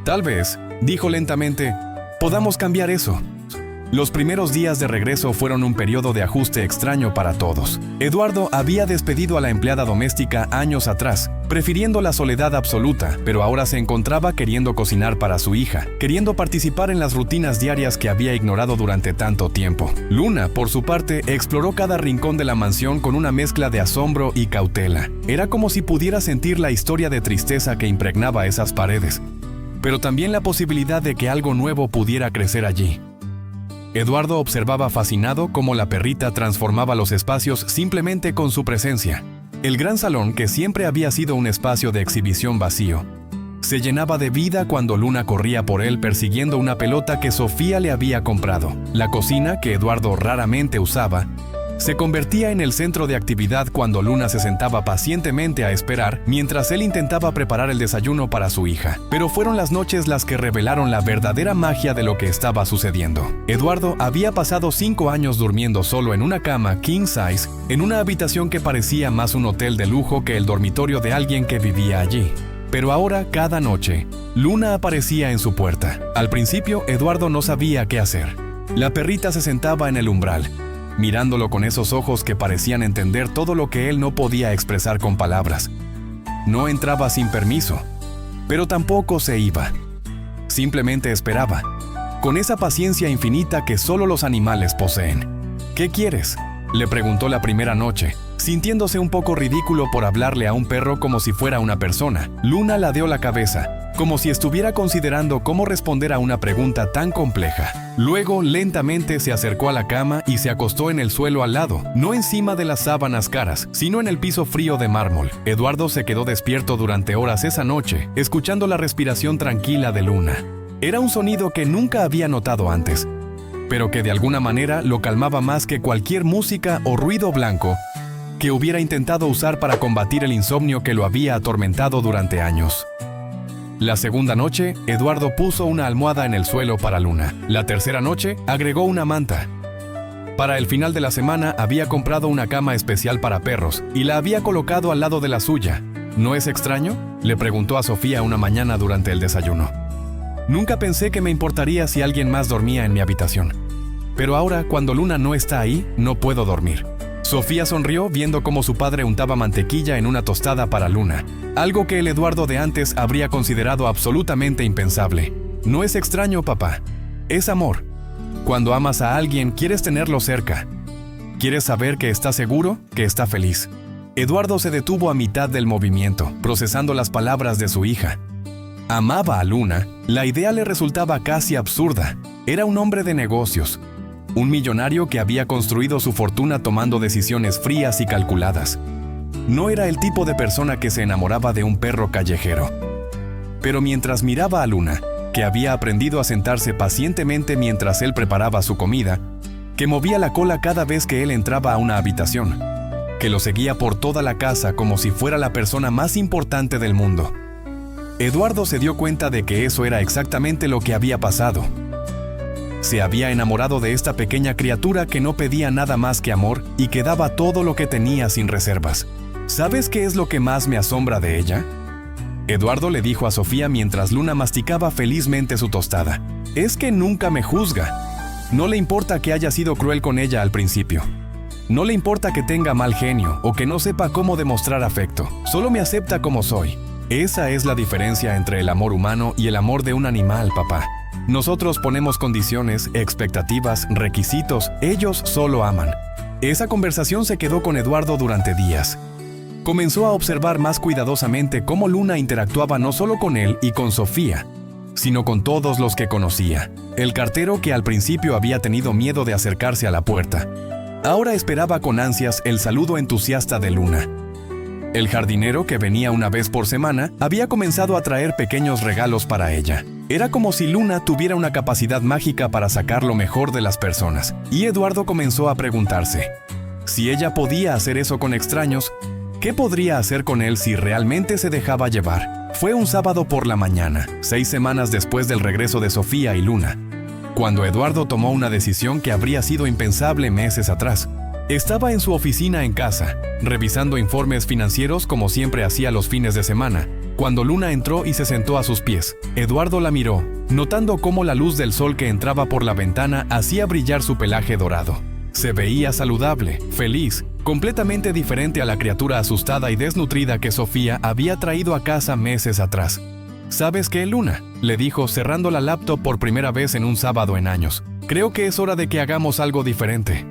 Tal vez, dijo lentamente, podamos cambiar eso. Los primeros días de regreso fueron un periodo de ajuste extraño para todos. Eduardo había despedido a la empleada doméstica años atrás, prefiriendo la soledad absoluta, pero ahora se encontraba queriendo cocinar para su hija, queriendo participar en las rutinas diarias que había ignorado durante tanto tiempo. Luna, por su parte, exploró cada rincón de la mansión con una mezcla de asombro y cautela. Era como si pudiera sentir la historia de tristeza que impregnaba esas paredes, pero también la posibilidad de que algo nuevo pudiera crecer allí. Eduardo observaba fascinado cómo la perrita transformaba los espacios simplemente con su presencia. El gran salón, que siempre había sido un espacio de exhibición vacío, se llenaba de vida cuando Luna corría por él persiguiendo una pelota que Sofía le había comprado. La cocina, que Eduardo raramente usaba, se convertía en el centro de actividad cuando Luna se sentaba pacientemente a esperar mientras él intentaba preparar el desayuno para su hija. Pero fueron las noches las que revelaron la verdadera magia de lo que estaba sucediendo. Eduardo había pasado 5 años durmiendo solo en una cama king size, en una habitación que parecía más un hotel de lujo que el dormitorio de alguien que vivía allí. Pero ahora, cada noche, Luna aparecía en su puerta. Al principio, Eduardo no sabía qué hacer. La perrita se sentaba en el umbral, mirándolo con esos ojos que parecían entender todo lo que él no podía expresar con palabras. No entraba sin permiso, pero tampoco se iba. Simplemente esperaba, con esa paciencia infinita que solo los animales poseen. ¿Qué quieres?, le preguntó la primera noche, sintiéndose un poco ridículo por hablarle a un perro como si fuera una persona. Luna ladeó la cabeza, como si estuviera considerando cómo responder a una pregunta tan compleja. Luego, lentamente se acercó a la cama y se acostó en el suelo al lado, no encima de las sábanas caras, sino en el piso frío de mármol. Eduardo se quedó despierto durante horas esa noche, escuchando la respiración tranquila de Luna. Era un sonido que nunca había notado antes, pero que de alguna manera lo calmaba más que cualquier música o ruido blanco que hubiera intentado usar para combatir el insomnio que lo había atormentado durante años. La segunda noche, Eduardo puso una almohada en el suelo para Luna. La tercera noche, agregó una manta. Para el final de la semana había comprado una cama especial para perros y la había colocado al lado de la suya. ¿No es extraño?, le preguntó a Sofía una mañana durante el desayuno. Nunca pensé que me importaría si alguien más dormía en mi habitación. Pero ahora, cuando Luna no está ahí, no puedo dormir. Sofía sonrió viendo cómo su padre untaba mantequilla en una tostada para Luna, algo que el Eduardo de antes habría considerado absolutamente impensable. No es extraño, papá. Es amor. Cuando amas a alguien, quieres tenerlo cerca. Quieres saber que está seguro, que está feliz. Eduardo se detuvo a mitad del movimiento, procesando las palabras de su hija. Amaba a Luna. La idea le resultaba casi absurda. Era un hombre de negocios. Un millonario que había construido su fortuna tomando decisiones frías y calculadas. No era el tipo de persona que se enamoraba de un perro callejero. Pero mientras miraba a Luna, que había aprendido a sentarse pacientemente mientras él preparaba su comida, que movía la cola cada vez que él entraba a una habitación, que lo seguía por toda la casa como si fuera la persona más importante del mundo, Eduardo se dio cuenta de que eso era exactamente lo que había pasado. Se había enamorado de esta pequeña criatura que no pedía nada más que amor y que daba todo lo que tenía sin reservas. ¿Sabes qué es lo que más me asombra de ella?, Eduardo le dijo a Sofía mientras Luna masticaba felizmente su tostada. Es que nunca me juzga. No le importa que haya sido cruel con ella al principio. No le importa que tenga mal genio o que no sepa cómo demostrar afecto. Solo me acepta como soy. Esa es la diferencia entre el amor humano y el amor de un animal, papá. Nosotros ponemos condiciones, expectativas, requisitos. Ellos solo aman. Esa conversación se quedó con Eduardo durante días. Comenzó a observar más cuidadosamente cómo Luna interactuaba no solo con él y con Sofía, sino con todos los que conocía. El cartero, que al principio había tenido miedo de acercarse a la puerta, ahora esperaba con ansias el saludo entusiasta de Luna. El jardinero, que venía una vez por semana, había comenzado a traer pequeños regalos para ella. Era como si Luna tuviera una capacidad mágica para sacar lo mejor de las personas. Y Eduardo comenzó a preguntarse, si ella podía hacer eso con extraños, ¿qué podría hacer con él si realmente se dejaba llevar? Fue un sábado por la mañana, 6 semanas después del regreso de Sofía y Luna, cuando Eduardo tomó una decisión que habría sido impensable meses atrás. Estaba en su oficina en casa, revisando informes financieros como siempre hacía los fines de semana, cuando Luna entró y se sentó a sus pies. Eduardo la miró, notando cómo la luz del sol que entraba por la ventana hacía brillar su pelaje dorado. Se veía saludable, feliz, completamente diferente a la criatura asustada y desnutrida que Sofía había traído a casa meses atrás. ¿Sabes qué, Luna?, le dijo cerrando la laptop por primera vez en un sábado en años. Creo que es hora de que hagamos algo diferente.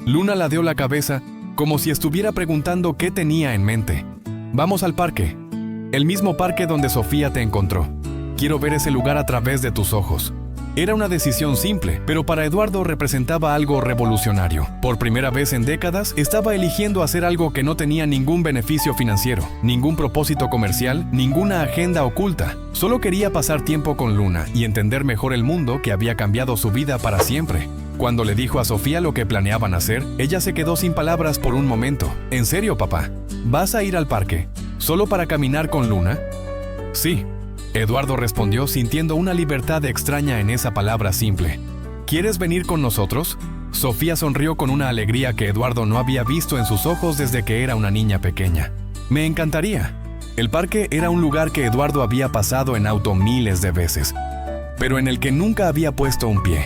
Luna ladeó la cabeza, como si estuviera preguntando qué tenía en mente. Vamos al parque. El mismo parque donde Sofía te encontró. Quiero ver ese lugar a través de tus ojos. Era una decisión simple, pero para Eduardo representaba algo revolucionario. Por primera vez en décadas, estaba eligiendo hacer algo que no tenía ningún beneficio financiero, ningún propósito comercial, ninguna agenda oculta. Solo quería pasar tiempo con Luna y entender mejor el mundo que había cambiado su vida para siempre. Cuando le dijo a Sofía lo que planeaban hacer, ella se quedó sin palabras por un momento. ¿En serio, papá? ¿Vas a ir al parque? ¿Solo para caminar con Luna? Sí. Eduardo respondió sintiendo una libertad extraña en esa palabra simple. ¿Quieres venir con nosotros? Sofía sonrió con una alegría que Eduardo no había visto en sus ojos desde que era una niña pequeña. Me encantaría. El parque era un lugar que Eduardo había pasado en auto miles de veces, pero en el que nunca había puesto un pie.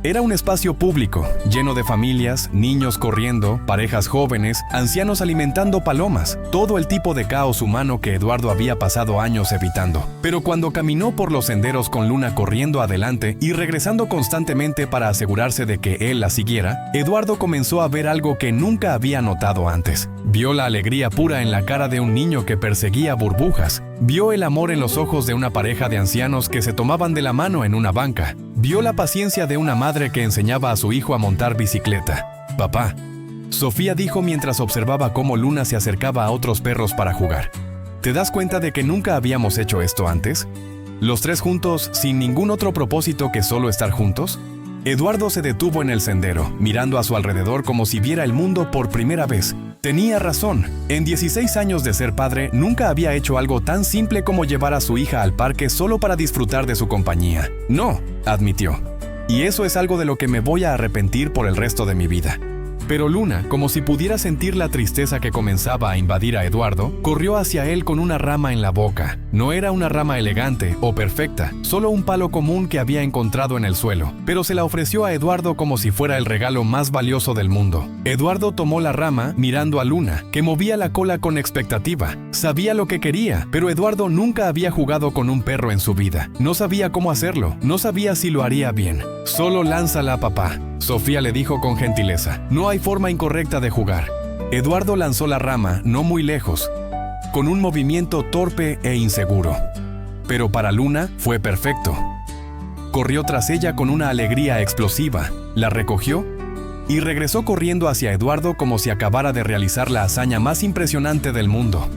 Era un espacio público, lleno de familias, niños corriendo, parejas jóvenes, ancianos alimentando palomas, todo el tipo de caos humano que Eduardo había pasado años evitando. Pero cuando caminó por los senderos con Luna corriendo adelante y regresando constantemente para asegurarse de que él la siguiera, Eduardo comenzó a ver algo que nunca había notado antes. Vio la alegría pura en la cara de un niño que perseguía burbujas. Vio el amor en los ojos de una pareja de ancianos que se tomaban de la mano en una banca. Vio la paciencia de una madre que enseñaba a su hijo a montar bicicleta. Papá, Sofía dijo mientras observaba cómo Luna se acercaba a otros perros para jugar. ¿Te das cuenta de que nunca habíamos hecho esto antes? ¿Los tres juntos sin ningún otro propósito que solo estar juntos? Eduardo se detuvo en el sendero, mirando a su alrededor como si viera el mundo por primera vez. Tenía razón. En 16 años de ser padre, nunca había hecho algo tan simple como llevar a su hija al parque solo para disfrutar de su compañía. No, admitió. y eso es algo de lo que me voy a arrepentir por el resto de mi vida. Pero Luna, como si pudiera sentir la tristeza que comenzaba a invadir a Eduardo, corrió hacia él con una rama en la boca. No era una rama elegante o perfecta, solo un palo común que había encontrado en el suelo, pero se la ofreció a Eduardo como si fuera el regalo más valioso del mundo. Eduardo tomó la rama mirando a Luna, que movía la cola con expectativa. Sabía lo que quería, pero Eduardo nunca había jugado con un perro en su vida. No sabía cómo hacerlo, no sabía si lo haría bien. Solo lánzala, papá. Sofía le dijo con gentileza. No hay forma incorrecta de jugar. Eduardo lanzó la rama no muy lejos, con un movimiento torpe e inseguro. Pero para Luna fue perfecto. Corrió tras ella con una alegría explosiva, la recogió y regresó corriendo hacia Eduardo como si acabara de realizar la hazaña más impresionante del mundo.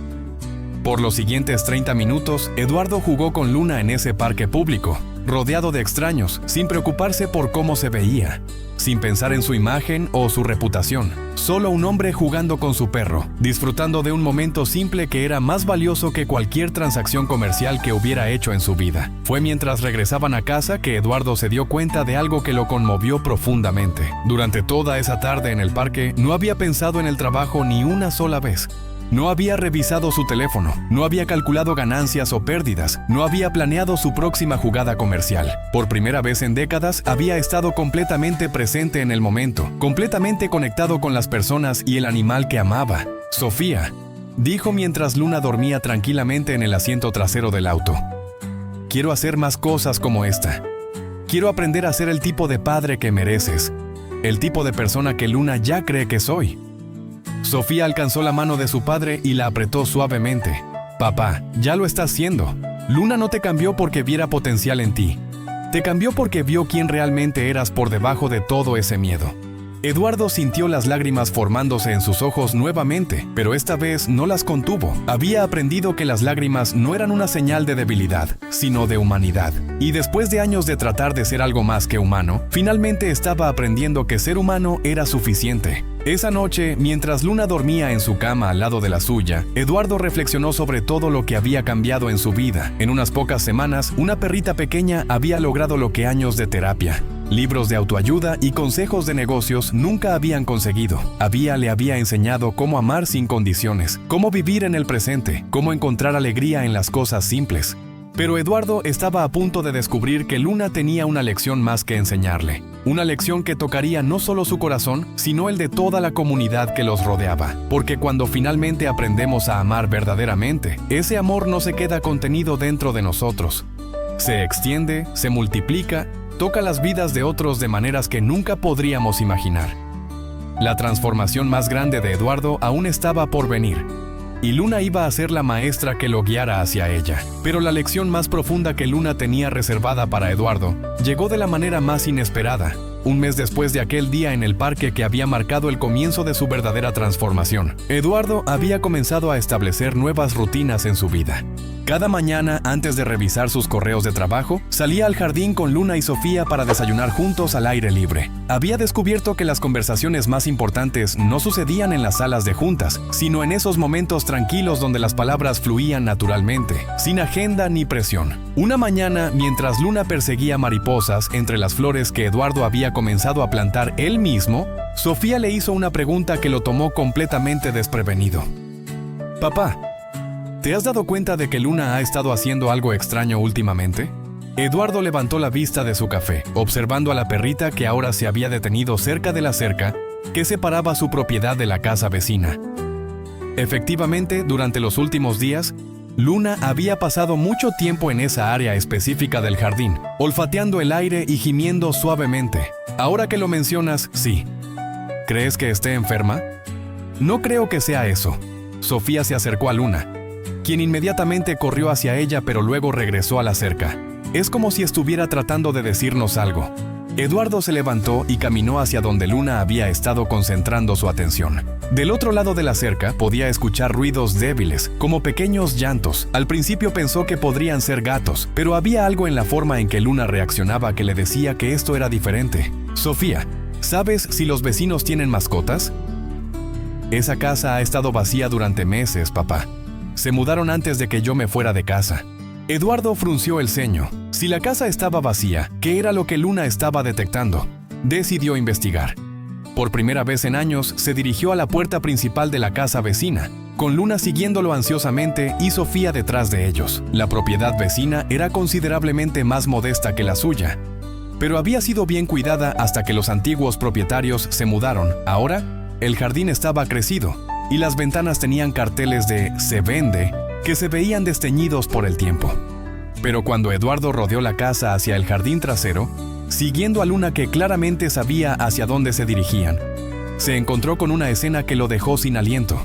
Por los siguientes 30 minutos, Eduardo jugó con Luna en ese parque público, rodeado de extraños, sin preocuparse por cómo se veía, sin pensar en su imagen o su reputación. Solo un hombre jugando con su perro, disfrutando de un momento simple que era más valioso que cualquier transacción comercial que hubiera hecho en su vida. Fue mientras regresaban a casa que Eduardo se dio cuenta de algo que lo conmovió profundamente. Durante toda esa tarde en el parque, no había pensado en el trabajo ni una sola vez. No había revisado su teléfono, no había calculado ganancias o pérdidas, no había planeado su próxima jugada comercial. Por primera vez en décadas, había estado completamente presente en el momento, completamente conectado con las personas y el animal que amaba. Sofía, dijo mientras Luna dormía tranquilamente en el asiento trasero del auto. Quiero hacer más cosas como esta. Quiero aprender a ser el tipo de padre que mereces, el tipo de persona que Luna ya cree que soy. Sofía alcanzó la mano de su padre y la apretó suavemente. Papá, ya lo está haciendo. Luna no te cambió porque viera potencial en ti. Te cambió porque vio quién realmente eras por debajo de todo ese miedo. Eduardo sintió las lágrimas formándose en sus ojos nuevamente, pero esta vez no las contuvo. Había aprendido que las lágrimas no eran una señal de debilidad, sino de humanidad. Y después de años de tratar de ser algo más que humano, finalmente estaba aprendiendo que ser humano era suficiente. Esa noche, mientras Luna dormía en su cama al lado de la suya, Eduardo reflexionó sobre todo lo que había cambiado en su vida. En unas pocas semanas, una perrita pequeña había logrado lo que años de terapia, libros de autoayuda y consejos de negocios nunca habían conseguido. Le había enseñado cómo amar sin condiciones, cómo vivir en el presente, cómo encontrar alegría en las cosas simples. Pero Eduardo estaba a punto de descubrir que Luna tenía una lección más que enseñarle. Una lección que tocaría no solo su corazón, sino el de toda la comunidad que los rodeaba. Porque cuando finalmente aprendemos a amar verdaderamente, ese amor no se queda contenido dentro de nosotros. Se extiende, se multiplica, toca las vidas de otros de maneras que nunca podríamos imaginar. La transformación más grande de Eduardo aún estaba por venir. Y Luna iba a ser la maestra que lo guiara hacia ella. Pero la lección más profunda que Luna tenía reservada para Eduardo llegó de la manera más inesperada, un mes después de aquel día en el parque que había marcado el comienzo de su verdadera transformación. Eduardo había comenzado a establecer nuevas rutinas en su vida. Cada mañana, antes de revisar sus correos de trabajo, salía al jardín con Luna y Sofía para desayunar juntos al aire libre. Había descubierto que las conversaciones más importantes no sucedían en las salas de juntas, sino en esos momentos tranquilos donde las palabras fluían naturalmente, sin agenda ni presión. Una mañana, mientras Luna perseguía mariposas entre las flores que Eduardo había comenzado a plantar él mismo, Sofía le hizo una pregunta que lo tomó completamente desprevenido. Papá, ¿te has dado cuenta de que Luna ha estado haciendo algo extraño últimamente? Eduardo levantó la vista de su café, observando a la perrita que ahora se había detenido cerca de la cerca que separaba su propiedad de la casa vecina. Efectivamente, durante los últimos días, Luna había pasado mucho tiempo en esa área específica del jardín, olfateando el aire y gimiendo suavemente. Ahora que lo mencionas, sí. ¿Crees que esté enferma? No creo que sea eso. Sofía se acercó a Luna, quien inmediatamente corrió hacia ella pero luego regresó a la cerca. Es como si estuviera tratando de decirnos algo. Eduardo se levantó y caminó hacia donde Luna había estado concentrando su atención. Del otro lado de la cerca podía escuchar ruidos débiles, como pequeños llantos. Al principio pensó que podrían ser gatos, pero había algo en la forma en que Luna reaccionaba que le decía que esto era diferente. Sofía, ¿sabes si los vecinos tienen mascotas? Esa casa ha estado vacía durante meses, papá. Se mudaron antes de que yo me fuera de casa. Eduardo frunció el ceño. Si la casa estaba vacía, ¿qué era lo que Luna estaba detectando? Decidió investigar. Por primera vez en años, se dirigió a la puerta principal de la casa vecina, con Luna siguiéndolo ansiosamente y Sofía detrás de ellos. La propiedad vecina era considerablemente más modesta que la suya, pero había sido bien cuidada hasta que los antiguos propietarios se mudaron. Ahora, el jardín estaba crecido y las ventanas tenían carteles de "se vende" que se veían desteñidos por el tiempo. Pero cuando Eduardo rodeó la casa hacia el jardín trasero, siguiendo a Luna que claramente sabía hacia dónde se dirigían, se encontró con una escena que lo dejó sin aliento.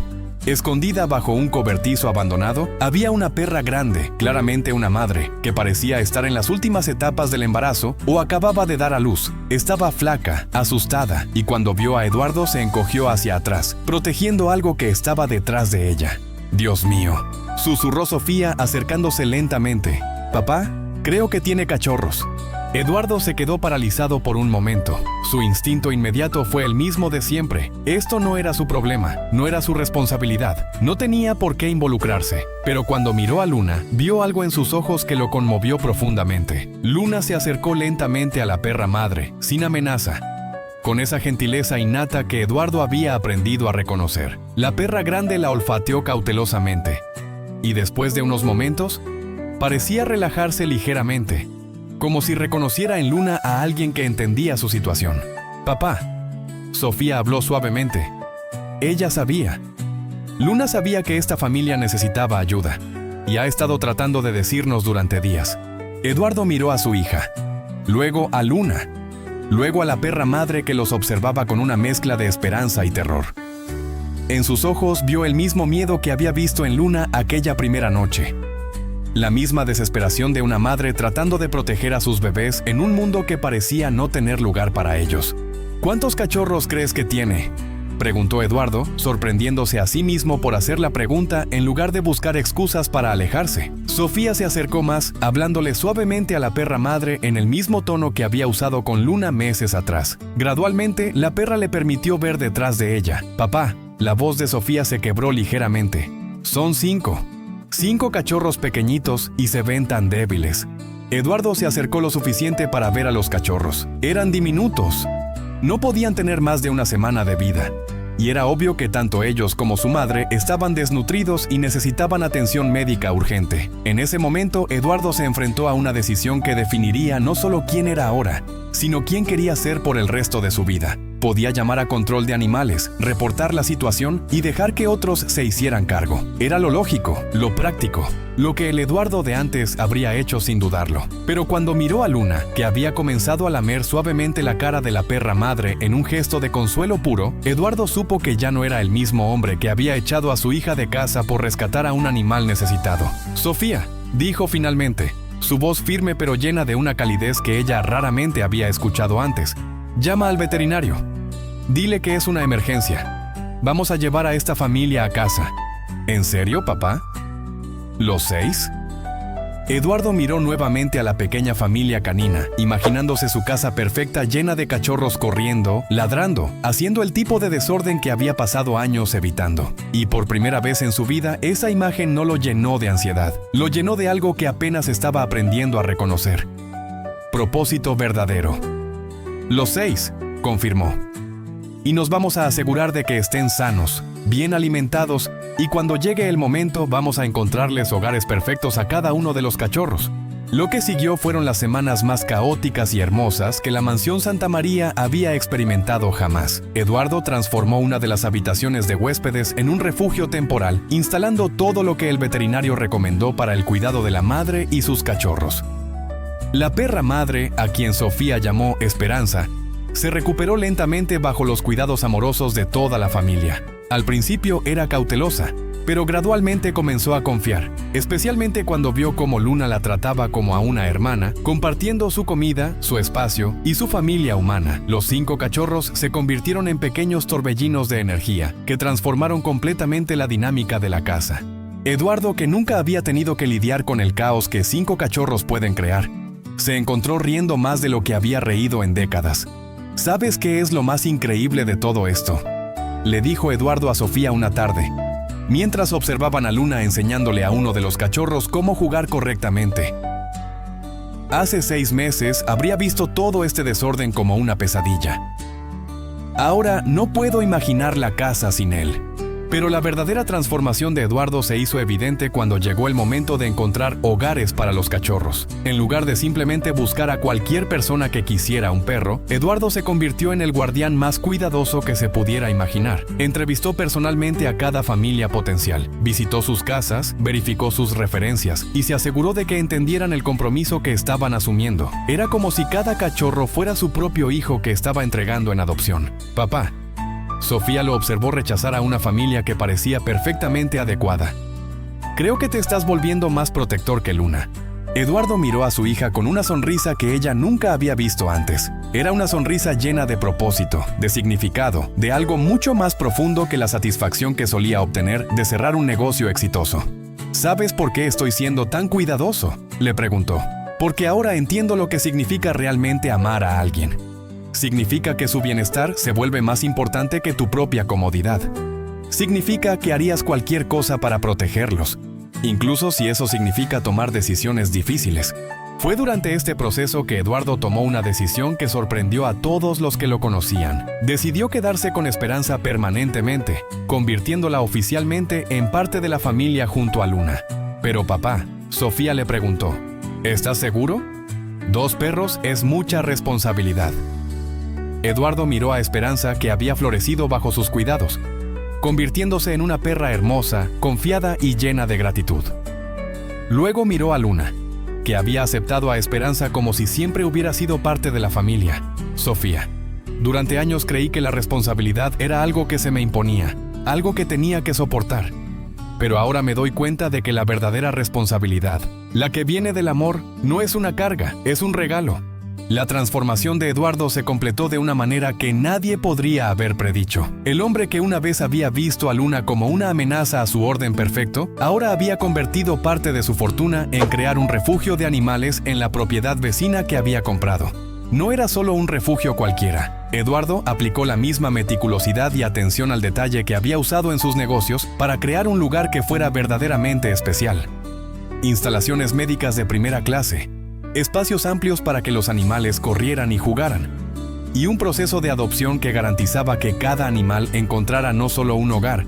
Escondida bajo un cobertizo abandonado, había una perra grande, claramente una madre, que parecía estar en las últimas etapas del embarazo o acababa de dar a luz. Estaba flaca, asustada, y cuando vio a Eduardo se encogió hacia atrás, protegiendo algo que estaba detrás de ella. «Dios mío», susurró Sofía acercándose lentamente. «Papá, creo que tiene cachorros». Eduardo se quedó paralizado por un momento. Su instinto inmediato fue el mismo de siempre. Esto no era su problema, no era su responsabilidad, no tenía por qué involucrarse. Pero cuando miró a Luna, vio algo en sus ojos que lo conmovió profundamente. Luna se acercó lentamente a la perra madre, sin amenaza, con esa gentileza innata que Eduardo había aprendido a reconocer. La perra grande la olfateó cautelosamente, y después de unos momentos, parecía relajarse ligeramente, como si reconociera en Luna a alguien que entendía su situación. «Papá», Sofía habló suavemente. Ella sabía. Luna sabía que esta familia necesitaba ayuda, y ha estado tratando de decirnos durante días. Eduardo miró a su hija, luego a Luna, luego a la perra madre que los observaba con una mezcla de esperanza y terror. En sus ojos vio el mismo miedo que había visto en Luna aquella primera noche. La misma desesperación de una madre tratando de proteger a sus bebés en un mundo que parecía no tener lugar para ellos. «¿Cuántos cachorros crees que tiene?», preguntó Eduardo, sorprendiéndose a sí mismo por hacer la pregunta en lugar de buscar excusas para alejarse. Sofía se acercó más, hablándole suavemente a la perra madre en el mismo tono que había usado con Luna meses atrás. Gradualmente, la perra le permitió ver detrás de ella. «Papá», la voz de Sofía se quebró ligeramente. «Son 5. 5 cachorros pequeñitos y se ven tan débiles». Eduardo se acercó lo suficiente para ver a los cachorros. Eran diminutos. No podían tener más de una semana de vida. Y era obvio que tanto ellos como su madre estaban desnutridos y necesitaban atención médica urgente. En ese momento, Eduardo se enfrentó a una decisión que definiría no solo quién era ahora, sino quién quería ser por el resto de su vida. Podía llamar a control de animales, reportar la situación y dejar que otros se hicieran cargo. Era lo lógico, lo práctico, lo que el Eduardo de antes habría hecho sin dudarlo. Pero cuando miró a Luna, que había comenzado a lamer suavemente la cara de la perra madre en un gesto de consuelo puro, Eduardo supo que ya no era el mismo hombre que había echado a su hija de casa por rescatar a un animal necesitado. «Sofía», dijo finalmente, su voz firme pero llena de una calidez que ella raramente había escuchado antes. «Llama al veterinario. Dile que es una emergencia. Vamos a llevar a esta familia a casa». «¿En serio, papá? ¿Los 6? Eduardo miró nuevamente a la pequeña familia canina, imaginándose su casa perfecta llena de cachorros corriendo, ladrando, haciendo el tipo de desorden que había pasado años evitando. Y por primera vez en su vida, esa imagen no lo llenó de ansiedad, lo llenó de algo que apenas estaba aprendiendo a reconocer. Propósito verdadero. «Los 6, confirmó. «Y nos vamos a asegurar de que estén sanos, bien alimentados, y cuando llegue el momento vamos a encontrarles hogares perfectos a cada uno de los cachorros». Lo que siguió fueron las semanas más caóticas y hermosas que la mansión Santa María había experimentado jamás. Eduardo transformó una de las habitaciones de huéspedes en un refugio temporal, instalando todo lo que el veterinario recomendó para el cuidado de la madre y sus cachorros. La perra madre, a quien Sofía llamó Esperanza, se recuperó lentamente bajo los cuidados amorosos de toda la familia. Al principio era cautelosa, pero gradualmente comenzó a confiar, especialmente cuando vio cómo Luna la trataba como a una hermana, compartiendo su comida, su espacio y su familia humana. Los 5 cachorros se convirtieron en pequeños torbellinos de energía que transformaron completamente la dinámica de la casa. Eduardo, que nunca había tenido que lidiar con el caos que 5 cachorros pueden crear, se encontró riendo más de lo que había reído en décadas. «¿Sabes qué es lo más increíble de todo esto?», le dijo Eduardo a Sofía una tarde, mientras observaban a Luna enseñándole a uno de los cachorros cómo jugar correctamente. Hace 6 meses habría visto todo este desorden como una pesadilla. Ahora no puedo imaginar la casa sin él. Pero la verdadera transformación de Eduardo se hizo evidente cuando llegó el momento de encontrar hogares para los cachorros. En lugar de simplemente buscar a cualquier persona que quisiera un perro, Eduardo se convirtió en el guardián más cuidadoso que se pudiera imaginar. Entrevistó personalmente a cada familia potencial, visitó sus casas, verificó sus referencias y se aseguró de que entendieran el compromiso que estaban asumiendo. Era como si cada cachorro fuera su propio hijo que estaba entregando en adopción. Papá. Sofía lo observó rechazar a una familia que parecía perfectamente adecuada. Creo que te estás volviendo más protector que Luna. Eduardo miró a su hija con una sonrisa que ella nunca había visto antes. Era una sonrisa llena de propósito, de significado, de algo mucho más profundo que la satisfacción que solía obtener de cerrar un negocio exitoso. ¿Sabes por qué estoy siendo tan cuidadoso?, le preguntó. Porque ahora entiendo lo que significa realmente amar a alguien. Significa que su bienestar se vuelve más importante que tu propia comodidad. Significa que harías cualquier cosa para protegerlos, incluso si eso significa tomar decisiones difíciles. Fue durante este proceso que Eduardo tomó una decisión que sorprendió a todos los que lo conocían. Decidió quedarse con Esperanza permanentemente, convirtiéndola oficialmente en parte de la familia junto a Luna. Pero papá, Sofía le preguntó, ¿estás seguro? 2 perros es mucha responsabilidad. Eduardo miró a Esperanza, que había florecido bajo sus cuidados, convirtiéndose en una perra hermosa, confiada y llena de gratitud. Luego miró a Luna, que había aceptado a Esperanza como si siempre hubiera sido parte de la familia. Sofía. Durante años creí que la responsabilidad era algo que se me imponía, algo que tenía que soportar. Pero ahora me doy cuenta de que la verdadera responsabilidad, la que viene del amor, no es una carga, es un regalo. La transformación de Eduardo se completó de una manera que nadie podría haber predicho. El hombre que una vez había visto a Luna como una amenaza a su orden perfecto, ahora había convertido parte de su fortuna en crear un refugio de animales en la propiedad vecina que había comprado. No era solo un refugio cualquiera. Eduardo aplicó la misma meticulosidad y atención al detalle que había usado en sus negocios para crear un lugar que fuera verdaderamente especial. Instalaciones médicas de primera clase, espacios amplios para que los animales corrieran y jugaran, y un proceso de adopción que garantizaba que cada animal encontrara no solo un hogar,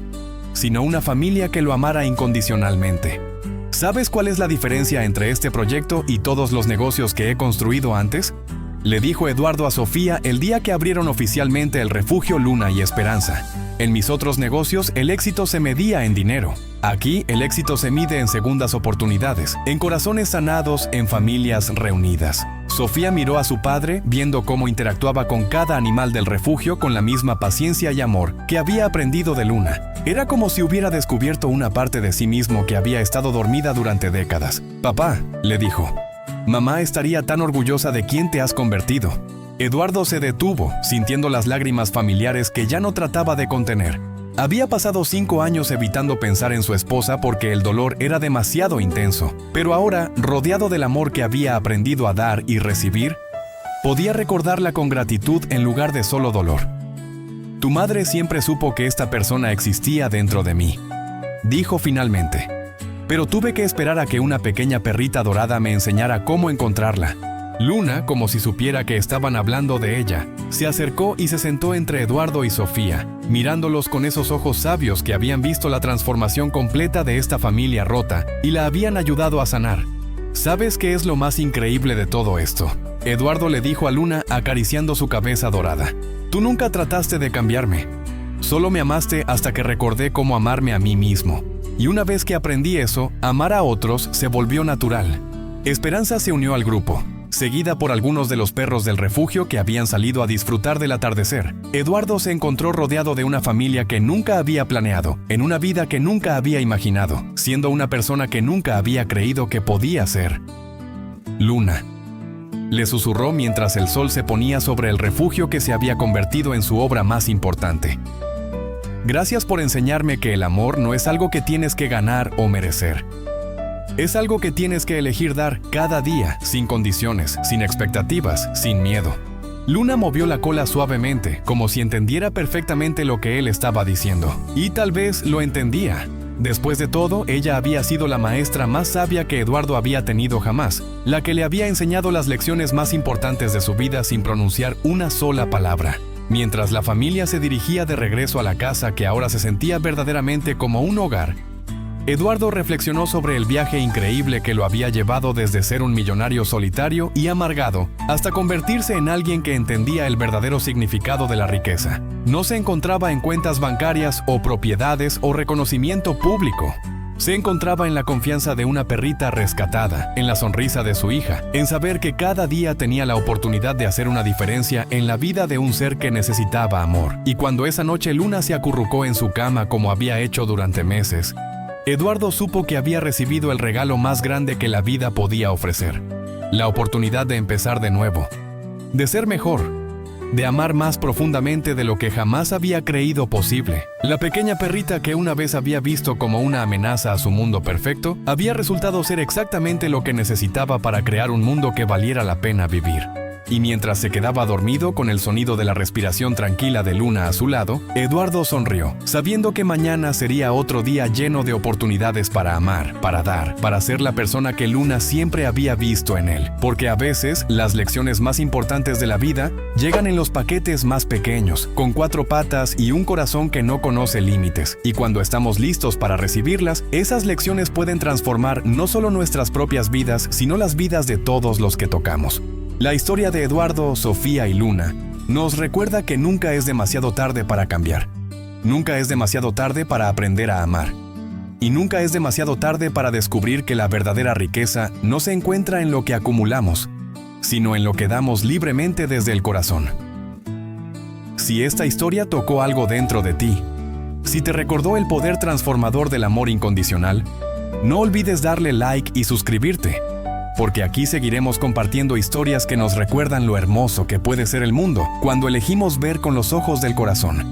sino una familia que lo amara incondicionalmente. ¿Sabes cuál es la diferencia entre este proyecto y todos los negocios que he construido antes?, le dijo Eduardo a Sofía el día que abrieron oficialmente el refugio Luna y Esperanza. En mis otros negocios, el éxito se medía en dinero. Aquí, el éxito se mide en segundas oportunidades, en corazones sanados, en familias reunidas. Sofía miró a su padre, viendo cómo interactuaba con cada animal del refugio con la misma paciencia y amor que había aprendido de Luna. Era como si hubiera descubierto una parte de sí mismo que había estado dormida durante décadas. «Papá», le dijo, «mamá estaría tan orgullosa de quién te has convertido». Eduardo se detuvo, sintiendo las lágrimas familiares que ya no trataba de contener. Había pasado 5 años evitando pensar en su esposa porque el dolor era demasiado intenso, pero ahora, rodeado del amor que había aprendido a dar y recibir, podía recordarla con gratitud en lugar de solo dolor. «Tu madre siempre supo que esta persona existía dentro de mí», dijo finalmente. «Pero tuve que esperar a que una pequeña perrita dorada me enseñara cómo encontrarla». Luna, como si supiera que estaban hablando de ella, se acercó y se sentó entre Eduardo y Sofía, mirándolos con esos ojos sabios que habían visto la transformación completa de esta familia rota y la habían ayudado a sanar. «¿Sabes qué es lo más increíble de todo esto?», Eduardo le dijo a Luna acariciando su cabeza dorada. «Tú nunca trataste de cambiarme. Solo me amaste hasta que recordé cómo amarme a mí mismo. Y una vez que aprendí eso, amar a otros se volvió natural». Esperanza se unió al grupo, seguida por algunos de los perros del refugio que habían salido a disfrutar del atardecer. Eduardo se encontró rodeado de una familia que nunca había planeado, en una vida que nunca había imaginado, siendo una persona que nunca había creído que podía ser. «Luna», le susurró mientras el sol se ponía sobre el refugio que se había convertido en su obra más importante. «Gracias por enseñarme que el amor no es algo que tienes que ganar o merecer. Es algo que tienes que elegir dar cada día, sin condiciones, sin expectativas, sin miedo». Luna movió la cola suavemente, como si entendiera perfectamente lo que él estaba diciendo. Y tal vez lo entendía. Después de todo, ella había sido la maestra más sabia que Eduardo había tenido jamás, la que le había enseñado las lecciones más importantes de su vida sin pronunciar una sola palabra. Mientras la familia se dirigía de regreso a la casa que ahora se sentía verdaderamente como un hogar, Eduardo reflexionó sobre el viaje increíble que lo había llevado desde ser un millonario solitario y amargado hasta convertirse en alguien que entendía el verdadero significado de la riqueza. No se encontraba en cuentas bancarias o propiedades o reconocimiento público. Se encontraba en la confianza de una perrita rescatada, en la sonrisa de su hija, en saber que cada día tenía la oportunidad de hacer una diferencia en la vida de un ser que necesitaba amor. Y cuando esa noche Luna se acurrucó en su cama como había hecho durante meses, Eduardo supo que había recibido el regalo más grande que la vida podía ofrecer. La oportunidad de empezar de nuevo, de ser mejor, de amar más profundamente de lo que jamás había creído posible. La pequeña perrita que una vez había visto como una amenaza a su mundo perfecto, había resultado ser exactamente lo que necesitaba para crear un mundo que valiera la pena vivir. Y mientras se quedaba dormido con el sonido de la respiración tranquila de Luna a su lado, Eduardo sonrió, sabiendo que mañana sería otro día lleno de oportunidades para amar, para dar, para ser la persona que Luna siempre había visto en él. Porque a veces, las lecciones más importantes de la vida llegan en los paquetes más pequeños, con 4 patas y un corazón que no conoce límites. Y cuando estamos listos para recibirlas, esas lecciones pueden transformar no solo nuestras propias vidas, sino las vidas de todos los que tocamos. La historia de Eduardo, Sofía y Luna nos recuerda que nunca es demasiado tarde para cambiar. Nunca es demasiado tarde para aprender a amar. Y nunca es demasiado tarde para descubrir que la verdadera riqueza no se encuentra en lo que acumulamos, sino en lo que damos libremente desde el corazón. Si esta historia tocó algo dentro de ti, si te recordó el poder transformador del amor incondicional, no olvides darle like y suscribirte, porque aquí seguiremos compartiendo historias que nos recuerdan lo hermoso que puede ser el mundo cuando elegimos ver con los ojos del corazón.